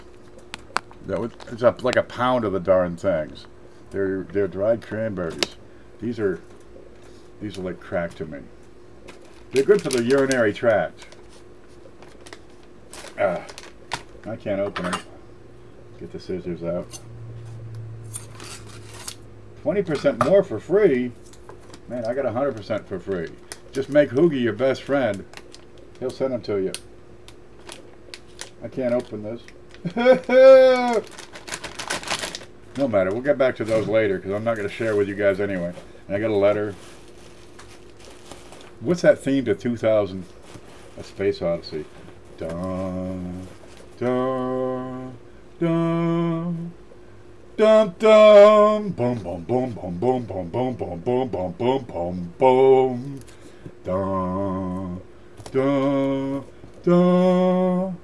It's up like a pound of the darn things. They're dried cranberries. These are like crack to me. They're good for the urinary tract. I can't open them. Get the scissors out. 20% more for free. Man, I got 100% for free. Just make Hoogie your best friend. He'll send them to you. I can't open this. No matter. We'll get back to those later because I'm not going to share with you guys anyway. And I got a letter. What's that theme to 2000? A Space Odyssey. Dun, dun, dun. Dum dum, boom boom boom boom boom boom boom boom boom boom boom boom boom, dum dum dum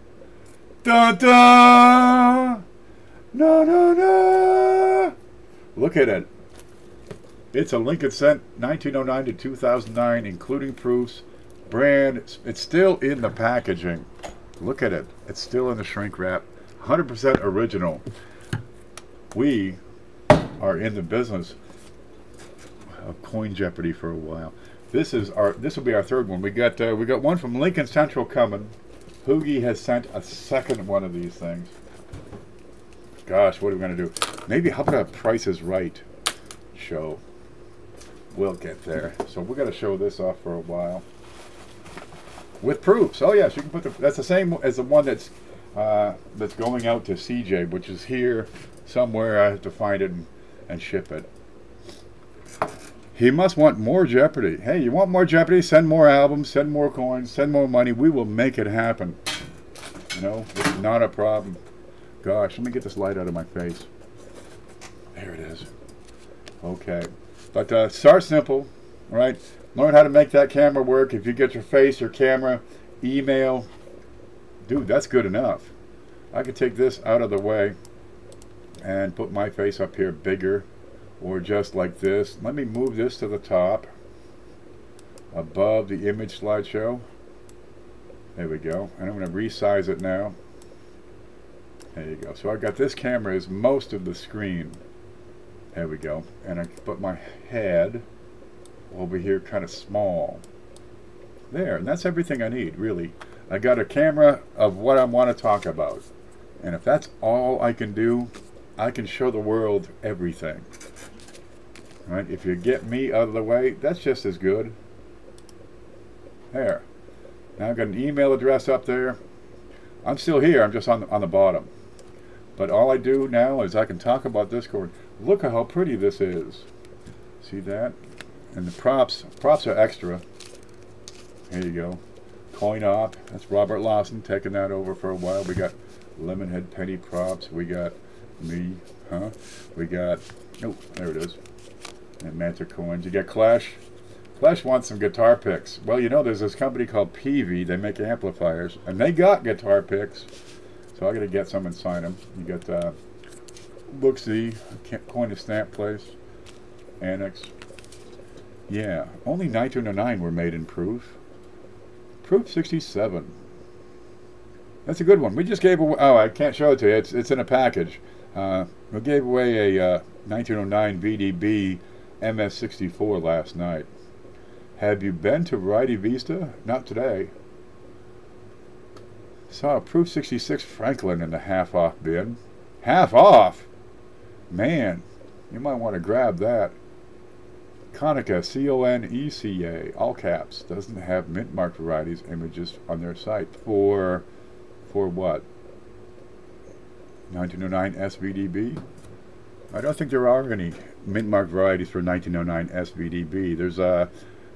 dum dum. No no no! Look at it. It's a Lincoln Cent 1909 to 2009, including proofs. Brand. It's still in the packaging. Look at it. It's still in the shrink wrap. 100% original. We are in the business of coin jeopardy for a while. This will be our third one. We got one from Lincoln Central coming. Hoogie has sent a second one of these things. Gosh, what are we gonna do? Maybe how about a Price is Right show? We'll get there. So we're gonna show this off for a while with proofs. Oh yes, you can put that's the same as the one that's going out to CJ, which is here. Somewhere I have to find it and ship it. He must want more Jeopardy. Hey, you want more Jeopardy? Send more albums, send more coins, send more money. We will make it happen. You know, it's not a problem. Gosh, let me get this light out of my face. There it is. Okay. But start simple, right? Learn how to make that camera work. If you get your face, your camera, email. Dude, that's good enough. I could take this out of the way and put my face up here bigger, or just like this. Let me move this to the top above the image slideshow. There we go. And I'm going to resize it now. There you go. So I got this camera as most of the screen. There we go. And I put my head over here kind of small. There. And that's everything I need, really. I got a camera of what I want to talk about. And if that's all I can do, I can show the world everything. Right? If you get me out of the way, that's just as good. There. Now I've got an email address up there. I'm still here. I'm just on the bottom. But all I do now is I can talk about Discord. Look at how pretty this is. See that? And the props are extra. Here you go. Coin Op. That's Robert Lawson taking that over for a while. We got Lemonhead Penny Props. We got me, We got, oh, there it is. And Manta Coins. You got Clash. Clash wants some guitar picks. Well, you know, there's this company called PV. They make amplifiers, and they got guitar picks. So I got to get some and sign them. You got Booksy, Coin a Stamp Place, Annex. Yeah, only 1909 were made in proof. Proof 67. That's a good one. We just gave away. Oh, I can't show it to you. It's in a package. We gave away a 1909 VDB MS64 last night. Have you been to Variety Vista? Not today. Saw a Proof 66 Franklin in the half-off bin. Half off? Man, you might want to grab that. Konica, C-O-N-E-C-A, all caps, doesn't have mint-marked varieties images on their site. For what? 1909 SVDB? I don't think there are any mint-marked varieties for 1909 SVDB. There's a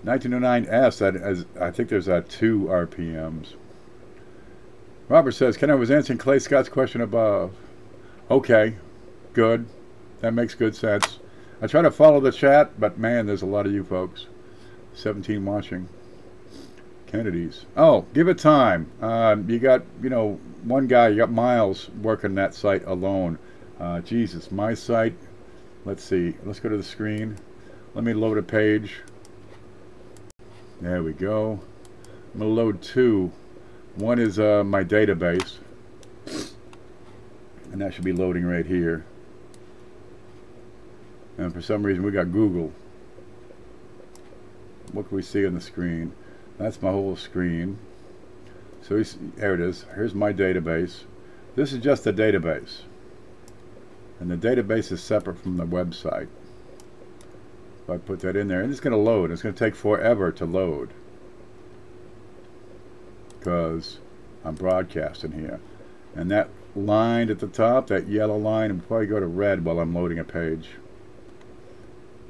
1909S that has, I think there's 2 RPMs. Robert says, Ken, I was answering Clay Scott's question above. Okay, good. That makes good sense. I try to follow the chat, but man, there's a lot of you folks. 17 watching. Kennedy's. Oh, give it time. You got, you know, one guy, you got Miles working that site alone. Jesus, my site. Let's see. Let's go to the screen. Let me load a page. There we go. I'm going to load 2. One is my database. And that should be loading right here. And for some reason we got Google. What can we see on the screen? That's my whole screen. So there it is. Here's my database. This is just the database. And the database is separate from the website. If I put that in there, and it's going to load. It's going to take forever to load. Because I'm broadcasting here. And that line at the top, that yellow line, will probably go to red while I'm loading a page.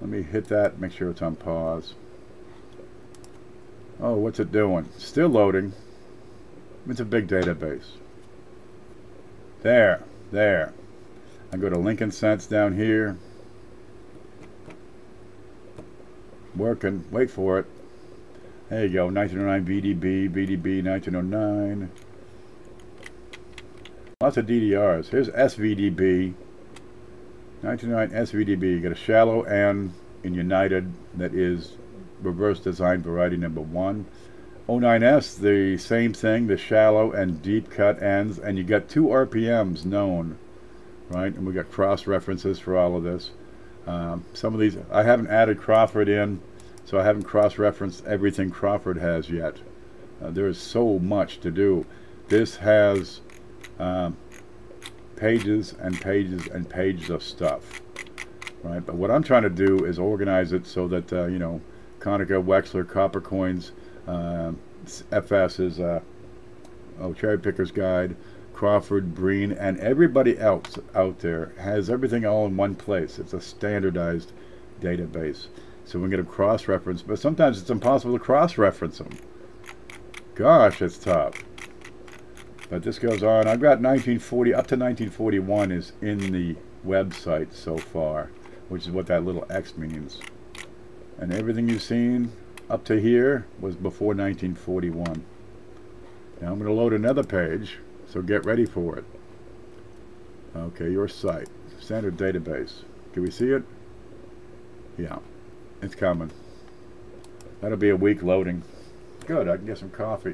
Let me hit that, make sure it's on pause. Oh, what's it doing? Still loading. It's a big database. There. I go to Lincoln Sense down here. Working. Wait for it. There you go. 1909 VDB 1909. Lots of DDRs. Here's SVDB. 1909 SVDB. You got a shallow N in United that is reverse design variety number 1. 09S, the same thing, the shallow and deep cut ends, and you got 2 RPMs known, right? And we got cross references for all of this. Some of these I haven't added Crawford in, so I haven't cross referenced everything Crawford has yet. There is so much to do. This has pages and pages and pages of stuff, right? But what I'm trying to do is organize it so that you know, Konica, Wexler, Copper Coins, FS is Cherry Picker's Guide, Crawford, Breen, and everybody else out there has everything all in one place. It's a standardized database, so we get a cross-reference, but sometimes it's impossible to cross-reference them. Gosh, it's tough. But this goes on. I've got 1940 up to 1941 is in the website so far, which is what that little X means. And everything you've seen up to here was before 1941. Now I'm going to load another page, so get ready for it. Okay, your site. Standard database. Can we see it? Yeah, it's coming. That'll be a week loading. Good, I can get some coffee.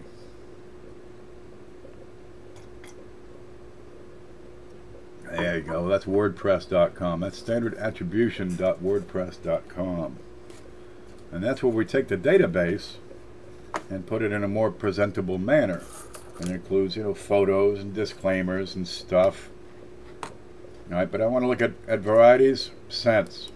There you go. That's WordPress.com. That's standardattribution.wordpress.com. And that's where we take the database and put it in a more presentable manner. And it includes, you know, photos and disclaimers and stuff. All right, but I want to look at varieties, scents.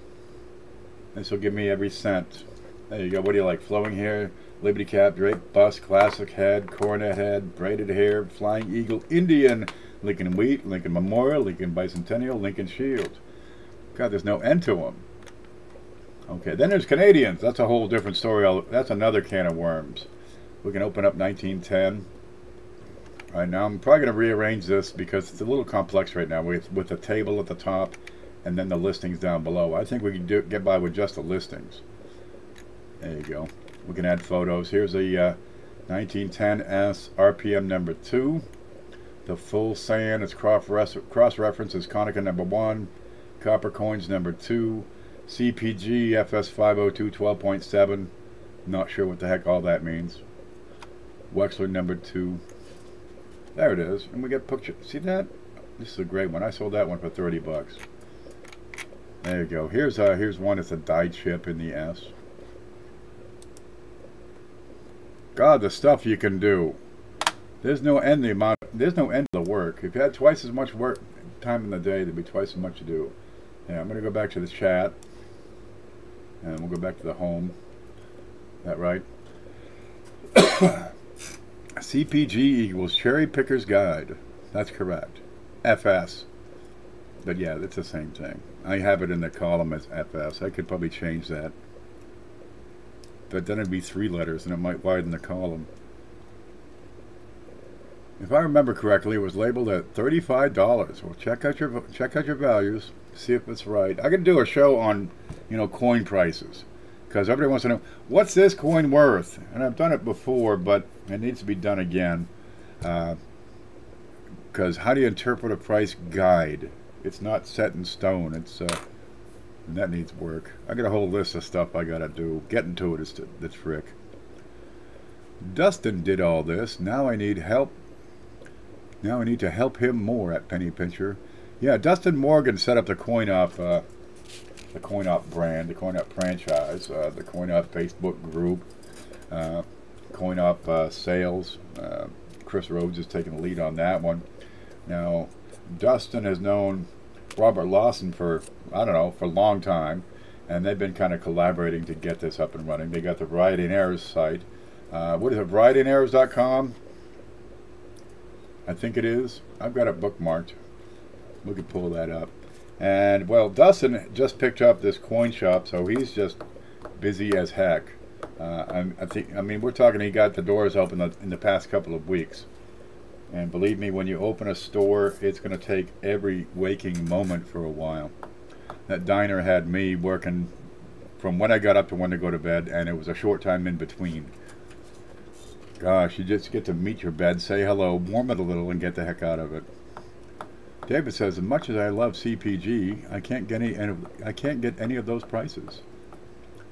This will give me every scent. There you go. What do you like? Flowing hair, Liberty cap, drape, bust, classic head, coronet head, braided hair, flying eagle, Indian, Lincoln wheat, Lincoln Memorial, Lincoln Bicentennial, Lincoln Shield. God, there's no end to them. Okay, then there's Canadians. That's a whole different story. That's another can of worms. We can open up 1910. All right, now I'm probably going to rearrange this because it's a little complex right now with the table at the top and then the listings down below. I think we can get by with just the listings. There you go. We can add photos. Here's a 1910S RPM number 2. The full sand is cross-reference is Coddington number 1. Copper coins number 2. CPG FS 502 12.7. Not sure what the heck all that means. Wexler number 2. There it is. And we get picture. See that? This is a great one. I sold that one for 30 bucks. There you go. Here's one. It's a die chip in the S. God, the stuff you can do. There's no end to the work. If you had twice as much work time in the day, there'd be twice as much to do. Yeah, I'm going to go back to the chat. And we'll go back to the home. Is that right? CPG equals Cherry Picker's Guide. That's correct. FS. But yeah, it's the same thing. I have it in the column as FS. I could probably change that. But then it'd be 3 letters and it might widen the column. If I remember correctly, it was labeled at $35. Well, check out your values, see if it's right. I can do a show on, coin prices, because everybody wants to know what's this coin worth. And I've done it before, but it needs to be done again. Because how do you interpret a price guide? It's not set in stone. It's and that needs work. I got a whole list of stuff I gotta do. Getting to it is the trick. Dustin did all this. Now I need help. Now I need to help him more at Penny Pincher. Yeah, Dustin Morgan set up the CoinOp brand, the CoinOp franchise, the CoinOp Facebook group, CoinOp sales. Chris Rhodes is taking the lead on that one. Now, Dustin has known Robert Lawson for, I don't know, for a long time, and they've been kind of collaborating to get this up and running. They got the Variety and Errors site. What is it, VarietyandErrors.com? I think it is. I've got it bookmarked. We could pull that up. And, well, Dustin just picked up this coin shop, so he's just busy as heck. I mean, we're talking he got the doors open in the past couple of weeks. And believe me, when you open a store, it's going to take every waking moment for a while. That diner had me working from when I got up to when to go to bed, and it was a short time in between. Gosh, you just get to meet your bed, say hello, warm it a little, and get the heck out of it. David says, as much as I love CPG, I can't get any of those prices.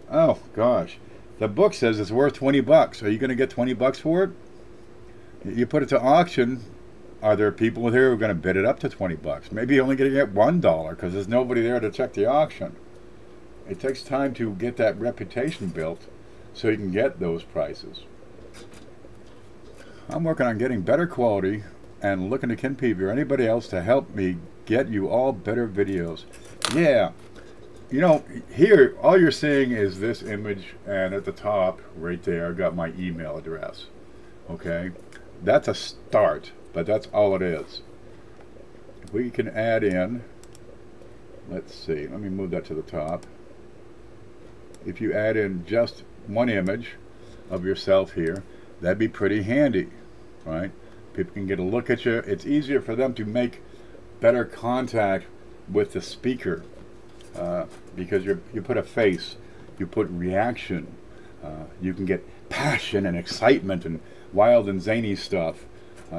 Oh, gosh. The book says it's worth 20 bucks. Are you going to get 20 bucks for it? You put it to auction. Are there people here who are going to bid it up to 20 bucks? Maybe you're only going to get $1 because there's nobody there to check the auction. It takes time to get that reputation built so you can get those prices. I'm working on getting better quality and looking to Ken Peavy or anybody else to help me get you all better videos. Yeah. Here, all you're seeing is this image, and at the top, right there, I've got my email address. Okay? That's a start, but that's all it is. We can add in, let's see, let me move that to the top. If you add in just one image of yourself here, that'd be pretty handy, right? People can get a look at you. It's easier for them to make better contact with the speaker because you put a face, you put reaction, you can get passion and excitement and wild and zany stuff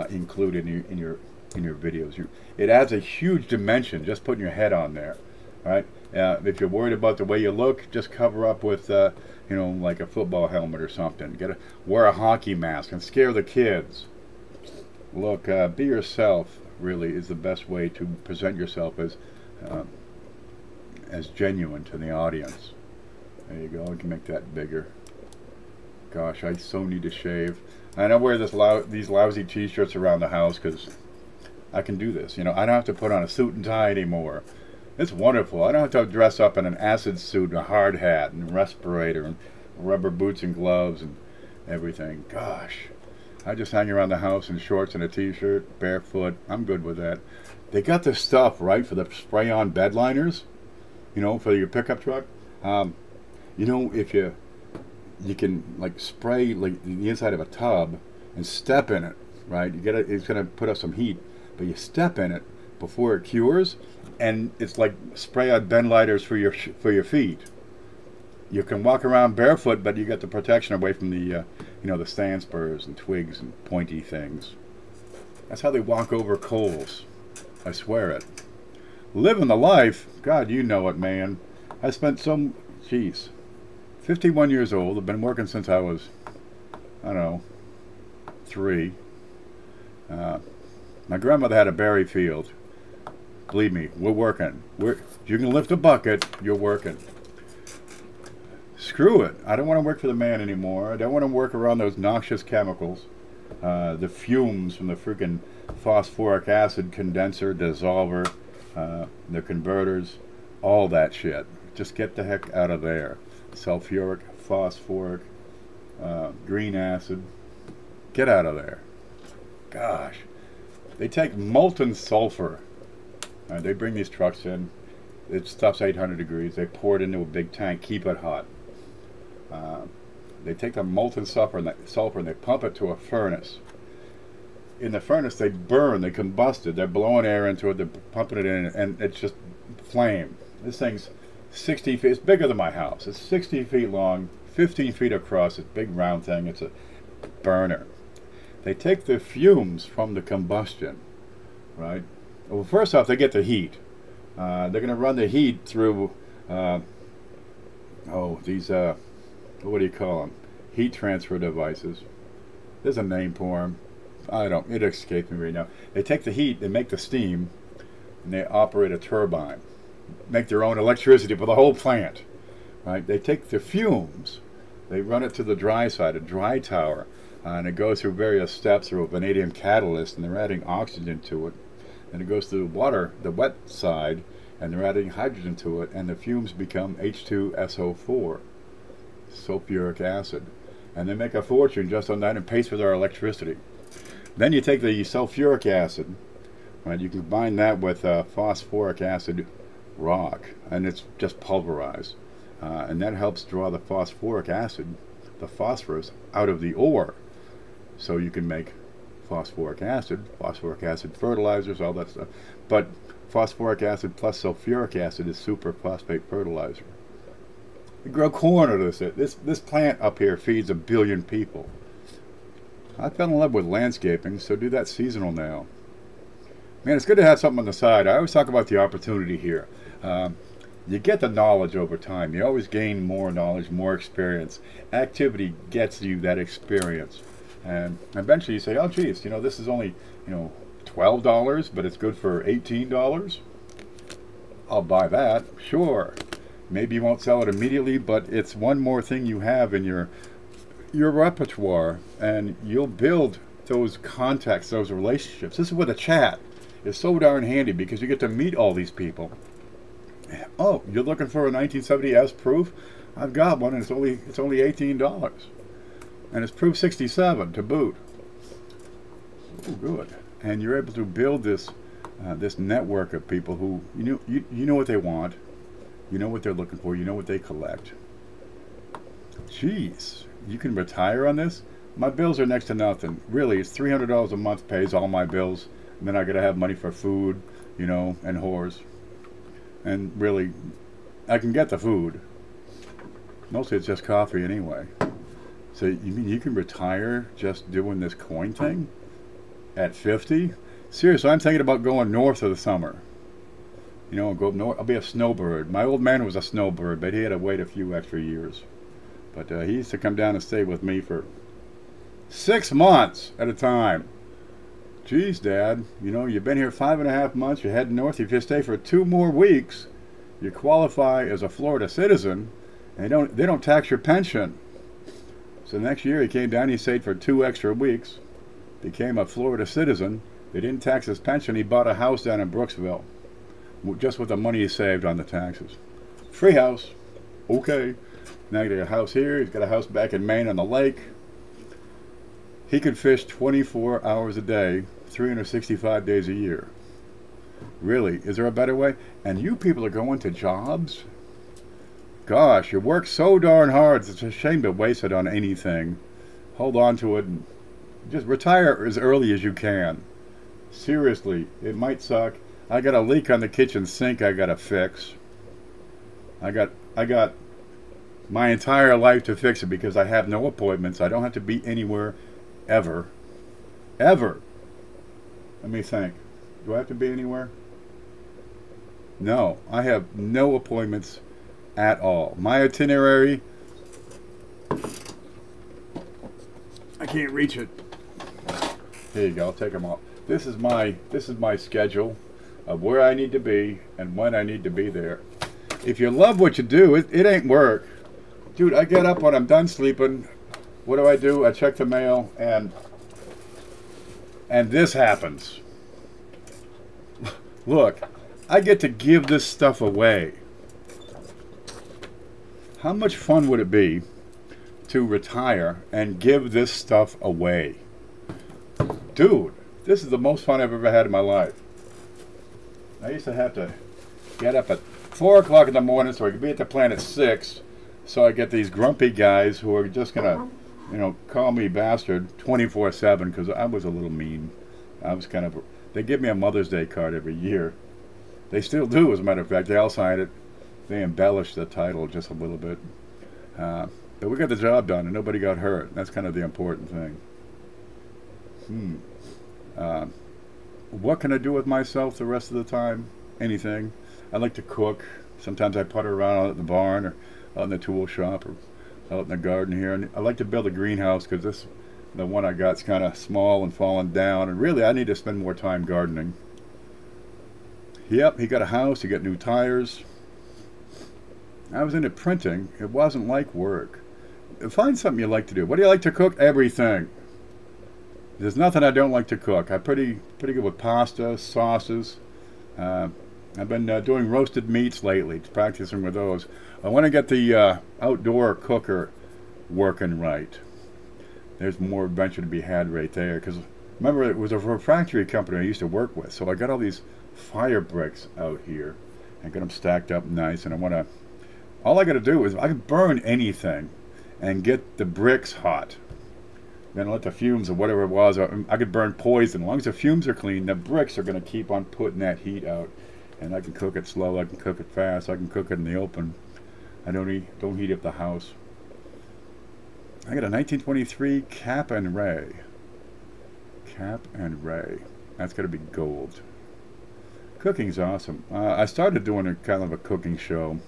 included in your videos. It adds a huge dimension just putting your head on there, right? If you're worried about the way you look, just cover up with like a football helmet or something. Wear a hockey mask and scare the kids. Look, be yourself really is the best way to present yourself as genuine to the audience. There you go. I can make that bigger. Gosh, I so need to shave. And I wear these lousy t-shirts around the house because I can do this. I don't have to put on a suit and tie anymore. It's wonderful. I don't have to dress up in an acid suit and a hard hat and respirator and rubber boots and gloves and everything. Gosh, I just hang around the house in shorts and a t-shirt, barefoot. I'm good with that. They got this stuff, right, for the spray-on bed liners, for your pickup truck. If you can like spray like the inside of a tub and step in it, right? You get it. It's gonna put up some heat, but you step in it before it cures, and it's like spray on Ben lighters for your feet. You can walk around barefoot, but you get the protection away from the you know, the sand spurs and twigs and pointy things. That's how they walk over coals. I swear it. Living the life. God, you know it, man. I spent some, geez, 51 years old. I've been working since I was, I don't know, 3. My grandmother had a berry field. Believe me, we're working. You can lift a bucket, you're working. Screw it. I don't want to work for the man anymore. I don't want to work around those noxious chemicals. The fumes from the freaking phosphoric acid condenser, dissolver, the converters, all that shit. Just get the heck out of there. Sulfuric, phosphoric, green acid. Get out of there. Gosh. They take molten sulfur. They bring these trucks in. It stuff's 800 degrees. They pour it into a big tank, keep it hot. They take the molten sulfur and they pump it to a furnace. In the furnace, they burn, they combust it. They're blowing air into it, they're pumping it in, and it's just flame. This thing's 60 feet. It's bigger than my house. It's 60 feet long, 15 feet across. It's a big round thing. It's a burner. They take the fumes from the combustion, right? Well, first off, they get the heat. They're going to run the heat through, these, what do you call them? Heat transfer devices. There's a name for them. It escapes me right now. They take the heat, they make the steam, and they operate a turbine. Make their own electricity for the whole plant, right? They take the fumes, they run it to the dry side, a dry tower, and it goes through various steps through a vanadium catalyst, and they're adding oxygen to it. And it goes through water, the wet side, and they're adding hydrogen to it, and the fumes become H2SO4, sulfuric acid. And they make a fortune just on that and pays for their electricity. Then you take the sulfuric acid, right? You combine that with phosphoric acid rock, and it's just pulverized. And that helps draw the phosphoric acid, the phosphorus, out of the ore. So you can make phosphoric acid fertilizers, all that stuff. But phosphoric acid plus sulfuric acid is superphosphate fertilizer. We grow corn out of this. This plant up here feeds 1 billion people. I fell in love with landscaping, so do that seasonal now. Man, it's good to have something on the side. I always talk about the opportunity here. You get the knowledge over time. You always gain more knowledge, more experience. Activity gets you that experience. And eventually you say, oh geez, you know, this is only, you know, $12, but it's good for $18. I'll buy that, sure. Maybe you won't sell it immediately, but it's one more thing you have in your repertoire, and you'll build those contacts, those relationships. This is where the chat is so darn handy, because you get to meet all these people. Oh, you're looking for a 1970S proof? I've got one, and it's only $18. And it's proof 67 to boot. Oh, good. And you're able to build this this network of people who you know what they want, you know what they're looking for, you know what they collect. Jeez, you can retire on this? My bills are next to nothing. Really, it's $300 a month pays all my bills, and then I gotta have money for food, you know, and whores. And really, I can get the food. Mostly it's just coffee anyway. So you mean you can retire just doing this coin thing at 50? Seriously, I'm thinking about going north of the summer. You know, go north. I'll be a snowbird. My old man was a snowbird, but he had to wait a few extra years. But he used to come down and stay with me for 6 months at a time. Geez, Dad, you know, you've been here 5.5 months. You're heading north. If you stay for 2 more weeks, you qualify as a Florida citizen, and they don't tax your pension. So next year he came down, he stayed for 2 extra weeks, became a Florida citizen. They didn't tax his pension. He bought a house down in Brooksville, just with the money he saved on the taxes. Free house. Okay. Now he got a house here. He's got a house back in Maine on the lake. He could fish 24 hours a day, 365 days a year. Really, is there a better way? And you people are going to jobs Gosh, you work so darn hard. It's a shame to waste it on anything. Hold on to it and just retire as early as you can. Seriously, it might suck. I got a leak on the kitchen sink I gotta fix. I got my entire life to fix it because I have no appointments. I don't have to be anywhere ever. Ever. Let me think. Do I have to be anywhere? No, I have no appointments at all. My itinerary, I can't reach it. Here you go, I'll take them off. This is my schedule of where I need to be and when I need to be there. If you love what you do, it ain't work. Dude, I get up when I'm done sleeping. What do? I check the mail and this happens. Look, I get to give this stuff away. How much fun would it be to retire and give this stuff away? Dude, this is the most fun I've ever had in my life. I used to have to get up at 4 o'clock in the morning so I could be at the plant at 6. So I get these grumpy guys who are just going to, call me bastard 24/7 because I was a little mean. I was kind of, they give me a Mother's Day card every year. They still do, as a matter of fact. They all sign it. They embellish the title just a little bit. But we got the job done and nobody got hurt. That's kind of the important thing. What can I do with myself the rest of the time? Anything. I like to cook. Sometimes I putter around out at the barn or out in the tool shop or out in the garden here. And I like to build a greenhouse because the one I got is kind of small and falling down. And really, I need to spend more time gardening. Yep, he got a house. He got new tires. I was into printing. It wasn't like work. Find something you like to do. What do you like to cook? Everything. There's nothing I don't like to cook. I'm pretty good with pasta, sauces. I've been doing roasted meats lately, practicing with those. I want to get the outdoor cooker working right. There's more adventure to be had right there. Because remember, it was a refractory company I used to work with. So I got all these fire bricks out here. I got them stacked up nice. And I want to, all I got to do is I can burn anything and get the bricks hot. Then let the fumes or whatever it was, I could burn poison. As long as the fumes are clean, the bricks are going to keep on putting that heat out. And I can cook it slow, I can cook it fast, I can cook it in the open. I don't heat up the house. I got a 1923 Cap and Ray. Cap and Ray. That's got to be gold. Cooking's awesome. I started doing a kind of a cooking show,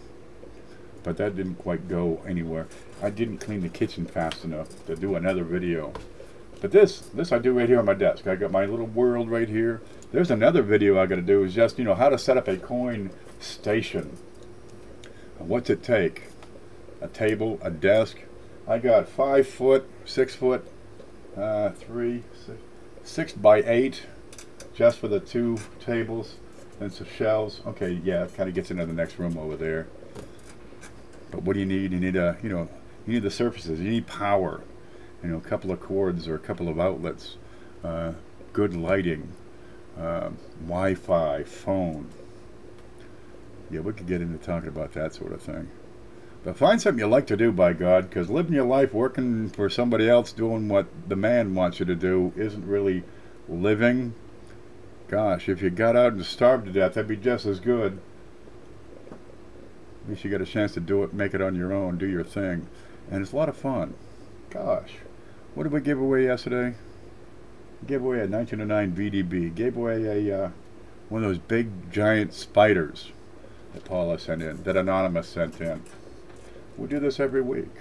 but that didn't quite go anywhere. I didn't clean the kitchen fast enough to do another video. But this I do right here on my desk. I got my little world right here. There's another video I got to do is just, how to set up a coin station. What's it take? A table, a desk. I got 5 foot, 6 foot, 6 by 8 just for the 2 tables and some shelves. Okay, yeah, it kind of gets into the next room over there. But what do you need? You need you need the surfaces. You need power. A couple of cords or a couple of outlets. Good lighting. Wi-Fi, phone. Yeah, we could get into talking about that sort of thing. But find something you like to do, by God, because living your life working for somebody else doing what the man wants you to do isn't really living. Gosh, if you got out and starved to death, that'd be just as good. At least you got a chance to do it, make it on your own, do your thing. And it's a lot of fun. Gosh, what did we give away yesterday? Gave away a 1909 VDB. Gave away a one of those big giant spiders that Paula sent in, that Anonymous sent in. We do this every week.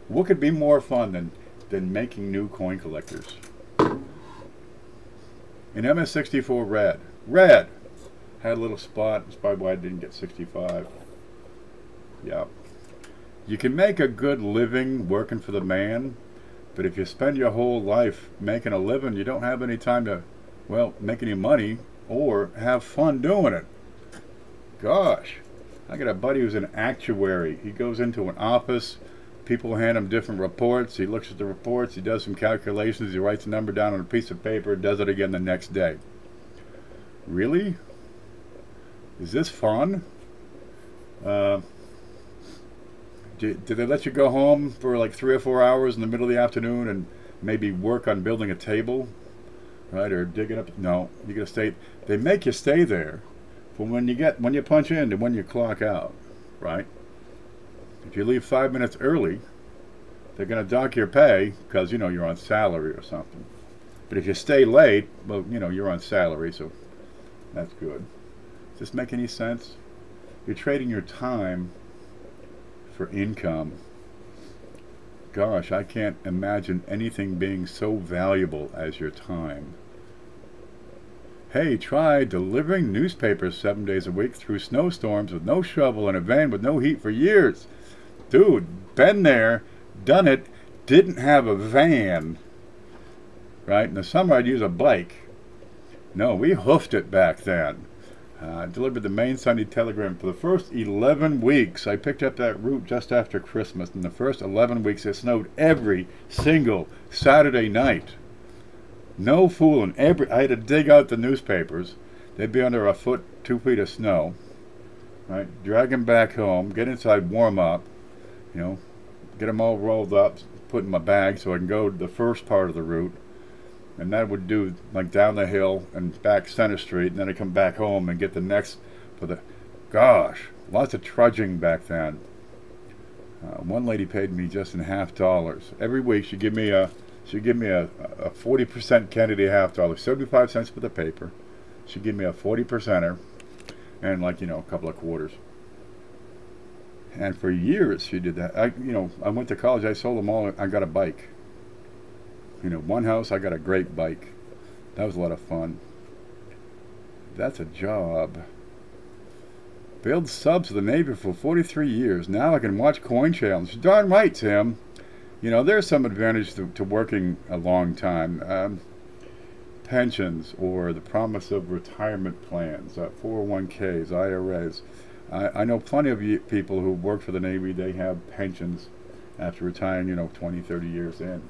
What could be more fun than making new coin collectors? An MS-64 red. Red! Had a little spot. That's probably why I didn't get 65. Yeah. You can make a good living working for the man, but if you spend your whole life making a living, you don't have any time to, well, make any money or have fun doing it. Gosh, I got a buddy who's an actuary. He goes into an office, people hand him different reports, he looks at the reports, he does some calculations, he writes a number down on a piece of paper, does it again the next day. Really? Is this fun? Do they let you go home for like 3 or 4 hours in the middle of the afternoon and maybe work on building a table, right, or digging up? No, you gotta stay. They make you stay there from when you punch in to when you clock out, right? If you leave 5 minutes early, they're gonna dock your pay because you know you're on salary or something. But if you stay late, well, you know you're on salary, so that's good. Does this make any sense? You're trading your time for income. Gosh, I can't imagine anything being so valuable as your time. Hey, try delivering newspapers 7 days a week through snowstorms with no shovel in a van with no heat for years. Dude, been there, done it, didn't have a van. Right? In the summer I'd use a bike. No, we hoofed it back then. Delivered the main Sunday telegram for the first 11 weeks. I picked up that route just after Christmas. In the first 11 weeks, it snowed every single Saturday night. No fooling. I had to dig out the newspapers. They'd be under a foot, 2 feet of snow. Right? Drag them back home. Get inside, warm up. You know, get them all rolled up, put in my bag so I can go to the first part of the route. And that would do like down the hill and back Center Street, and then I'd come back home and get the next for the, gosh, lots of trudging back then. One lady paid me just in $50 every week. She'd give me a 40% Kennedy $50, 75 cents for the paper. She'd give me a 40%er, and like a couple of quarters. And for years she did that. I went to college. I sold them all. I got a bike. One house, I got a great bike. That was a lot of fun. That's a job. Build subs to the Navy for 43 years. Now I can watch Coin Challenge. Darn right, Tim. There's some advantage to working a long time. Pensions or the promise of retirement plans, 401ks, IRAs. I know plenty of people who work for the Navy. They have pensions after retiring, 20, 30 years in.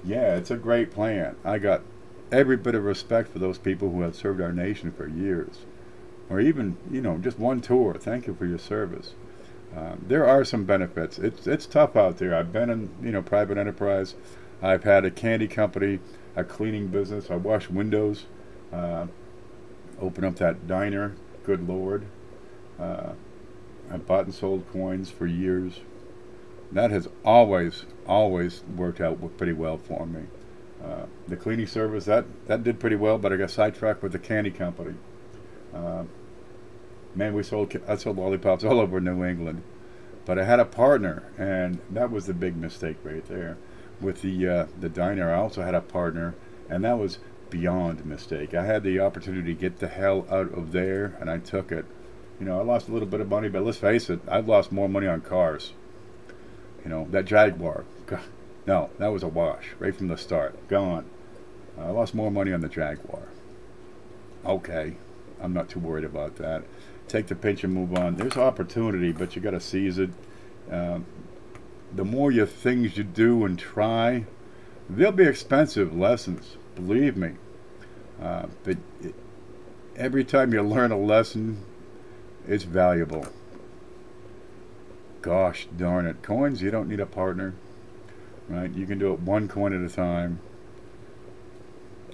Yeah, it's a great plan. I got every bit of respect for those people who have served our nation for years. Or even, just one tour. Thank you for your service. There are some benefits. It's tough out there. I've been in, private enterprise. I've had a candy company, a cleaning business. I wash windows, open up that diner. Good Lord. I bought and sold coins for years. That has always worked out pretty well for me. The cleaning service, that did pretty well, but I got sidetracked with the candy company. Man, I sold lollipops all over New England. But I had a partner, and that was the big mistake right there. With the diner, I also had a partner, and that was beyond a mistake. I had the opportunity to get the hell out of there, and I took it. I lost a little bit of money, but let's face it, I've lost more money on cars. That Jaguar, God, no, that was a wash right from the start. Gone. I lost more money on the Jaguar. Okay, I'm not too worried about that. Take the pinch and move on. There's opportunity, but you got to seize it. The more things you do and try, they'll be expensive lessons, believe me. But every time you learn a lesson, it's valuable. Gosh darn it. Coins, you don't need a partner, right? You can do it one coin at a time.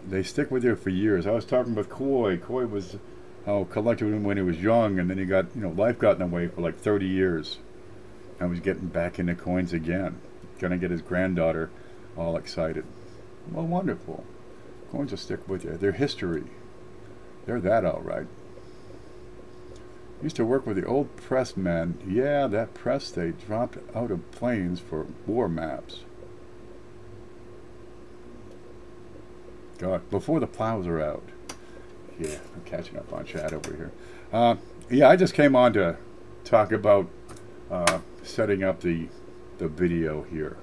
They stick with you for years. I was talking with Coy. Coy was collected when he was young, and then he got, life got in the way for like 30 years. And was getting back into coins again. Gonna get his granddaughter all excited. Well, wonderful. Coins will stick with you. They're history. They're that all right. Used to work with the old press men. Yeah, that press they dropped out of planes for war maps. God, before the plows are out. Yeah, I'm catching up on chat over here. Yeah, I just came on to talk about setting up the video here,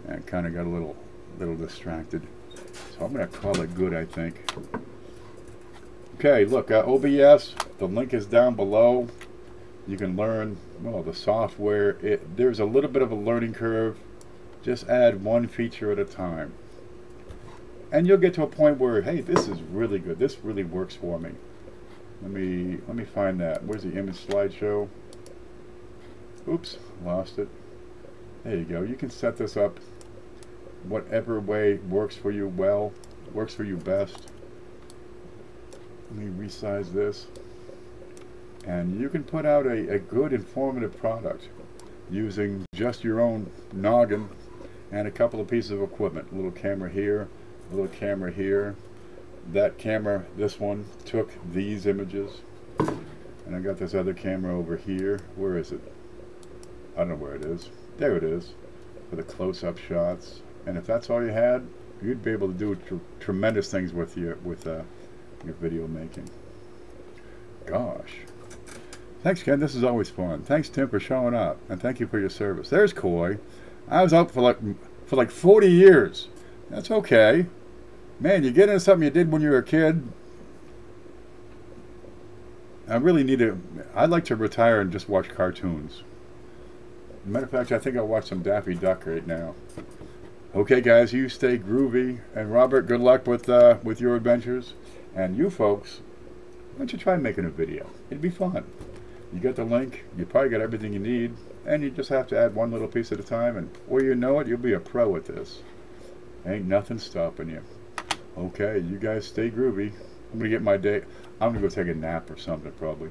and kind of got a little distracted. So I'm going to call it good, I think. Okay, look, OBS, the link is down below. You can learn, well, the software. There's a little bit of a learning curve. Just add one feature at a time. And you'll get to a point where, hey, this is really good. This really works for me. Let me find that. Where's the image slideshow? Oops, lost it. There you go. You can set this up whatever way works for you well, works for you best. Let me resize this. And you can put out a good informative product using just your own noggin and a couple of pieces of equipment. A little camera here, a little camera here. That camera, this one, took these images. And I got this other camera over here. Where is it? I don't know where it is. There it is, for the close-up shots. And if that's all you had, you'd be able to do tremendous things with your video making. Gosh. Thanks, Ken. This is always fun. Thanks, Tim, for showing up, and thank you for your service. There's Coy. I was out for like 40 years. That's okay. Man, you get into something you did when you were a kid. I really need to. I'd like to retire and just watch cartoons. Matter of fact, I think I'll watch some Daffy Duck right now. Okay, guys, you stay groovy, and Robert, good luck with your adventures. And you folks, why don't you try making a video? It'd be fun. You get the link, you probably got everything you need, and you just have to add one little piece at a time, and before you know it, you'll be a pro at this. Ain't nothing stopping you. Okay, you guys stay groovy. I'm gonna get my day. I'm gonna go take a nap or something probably.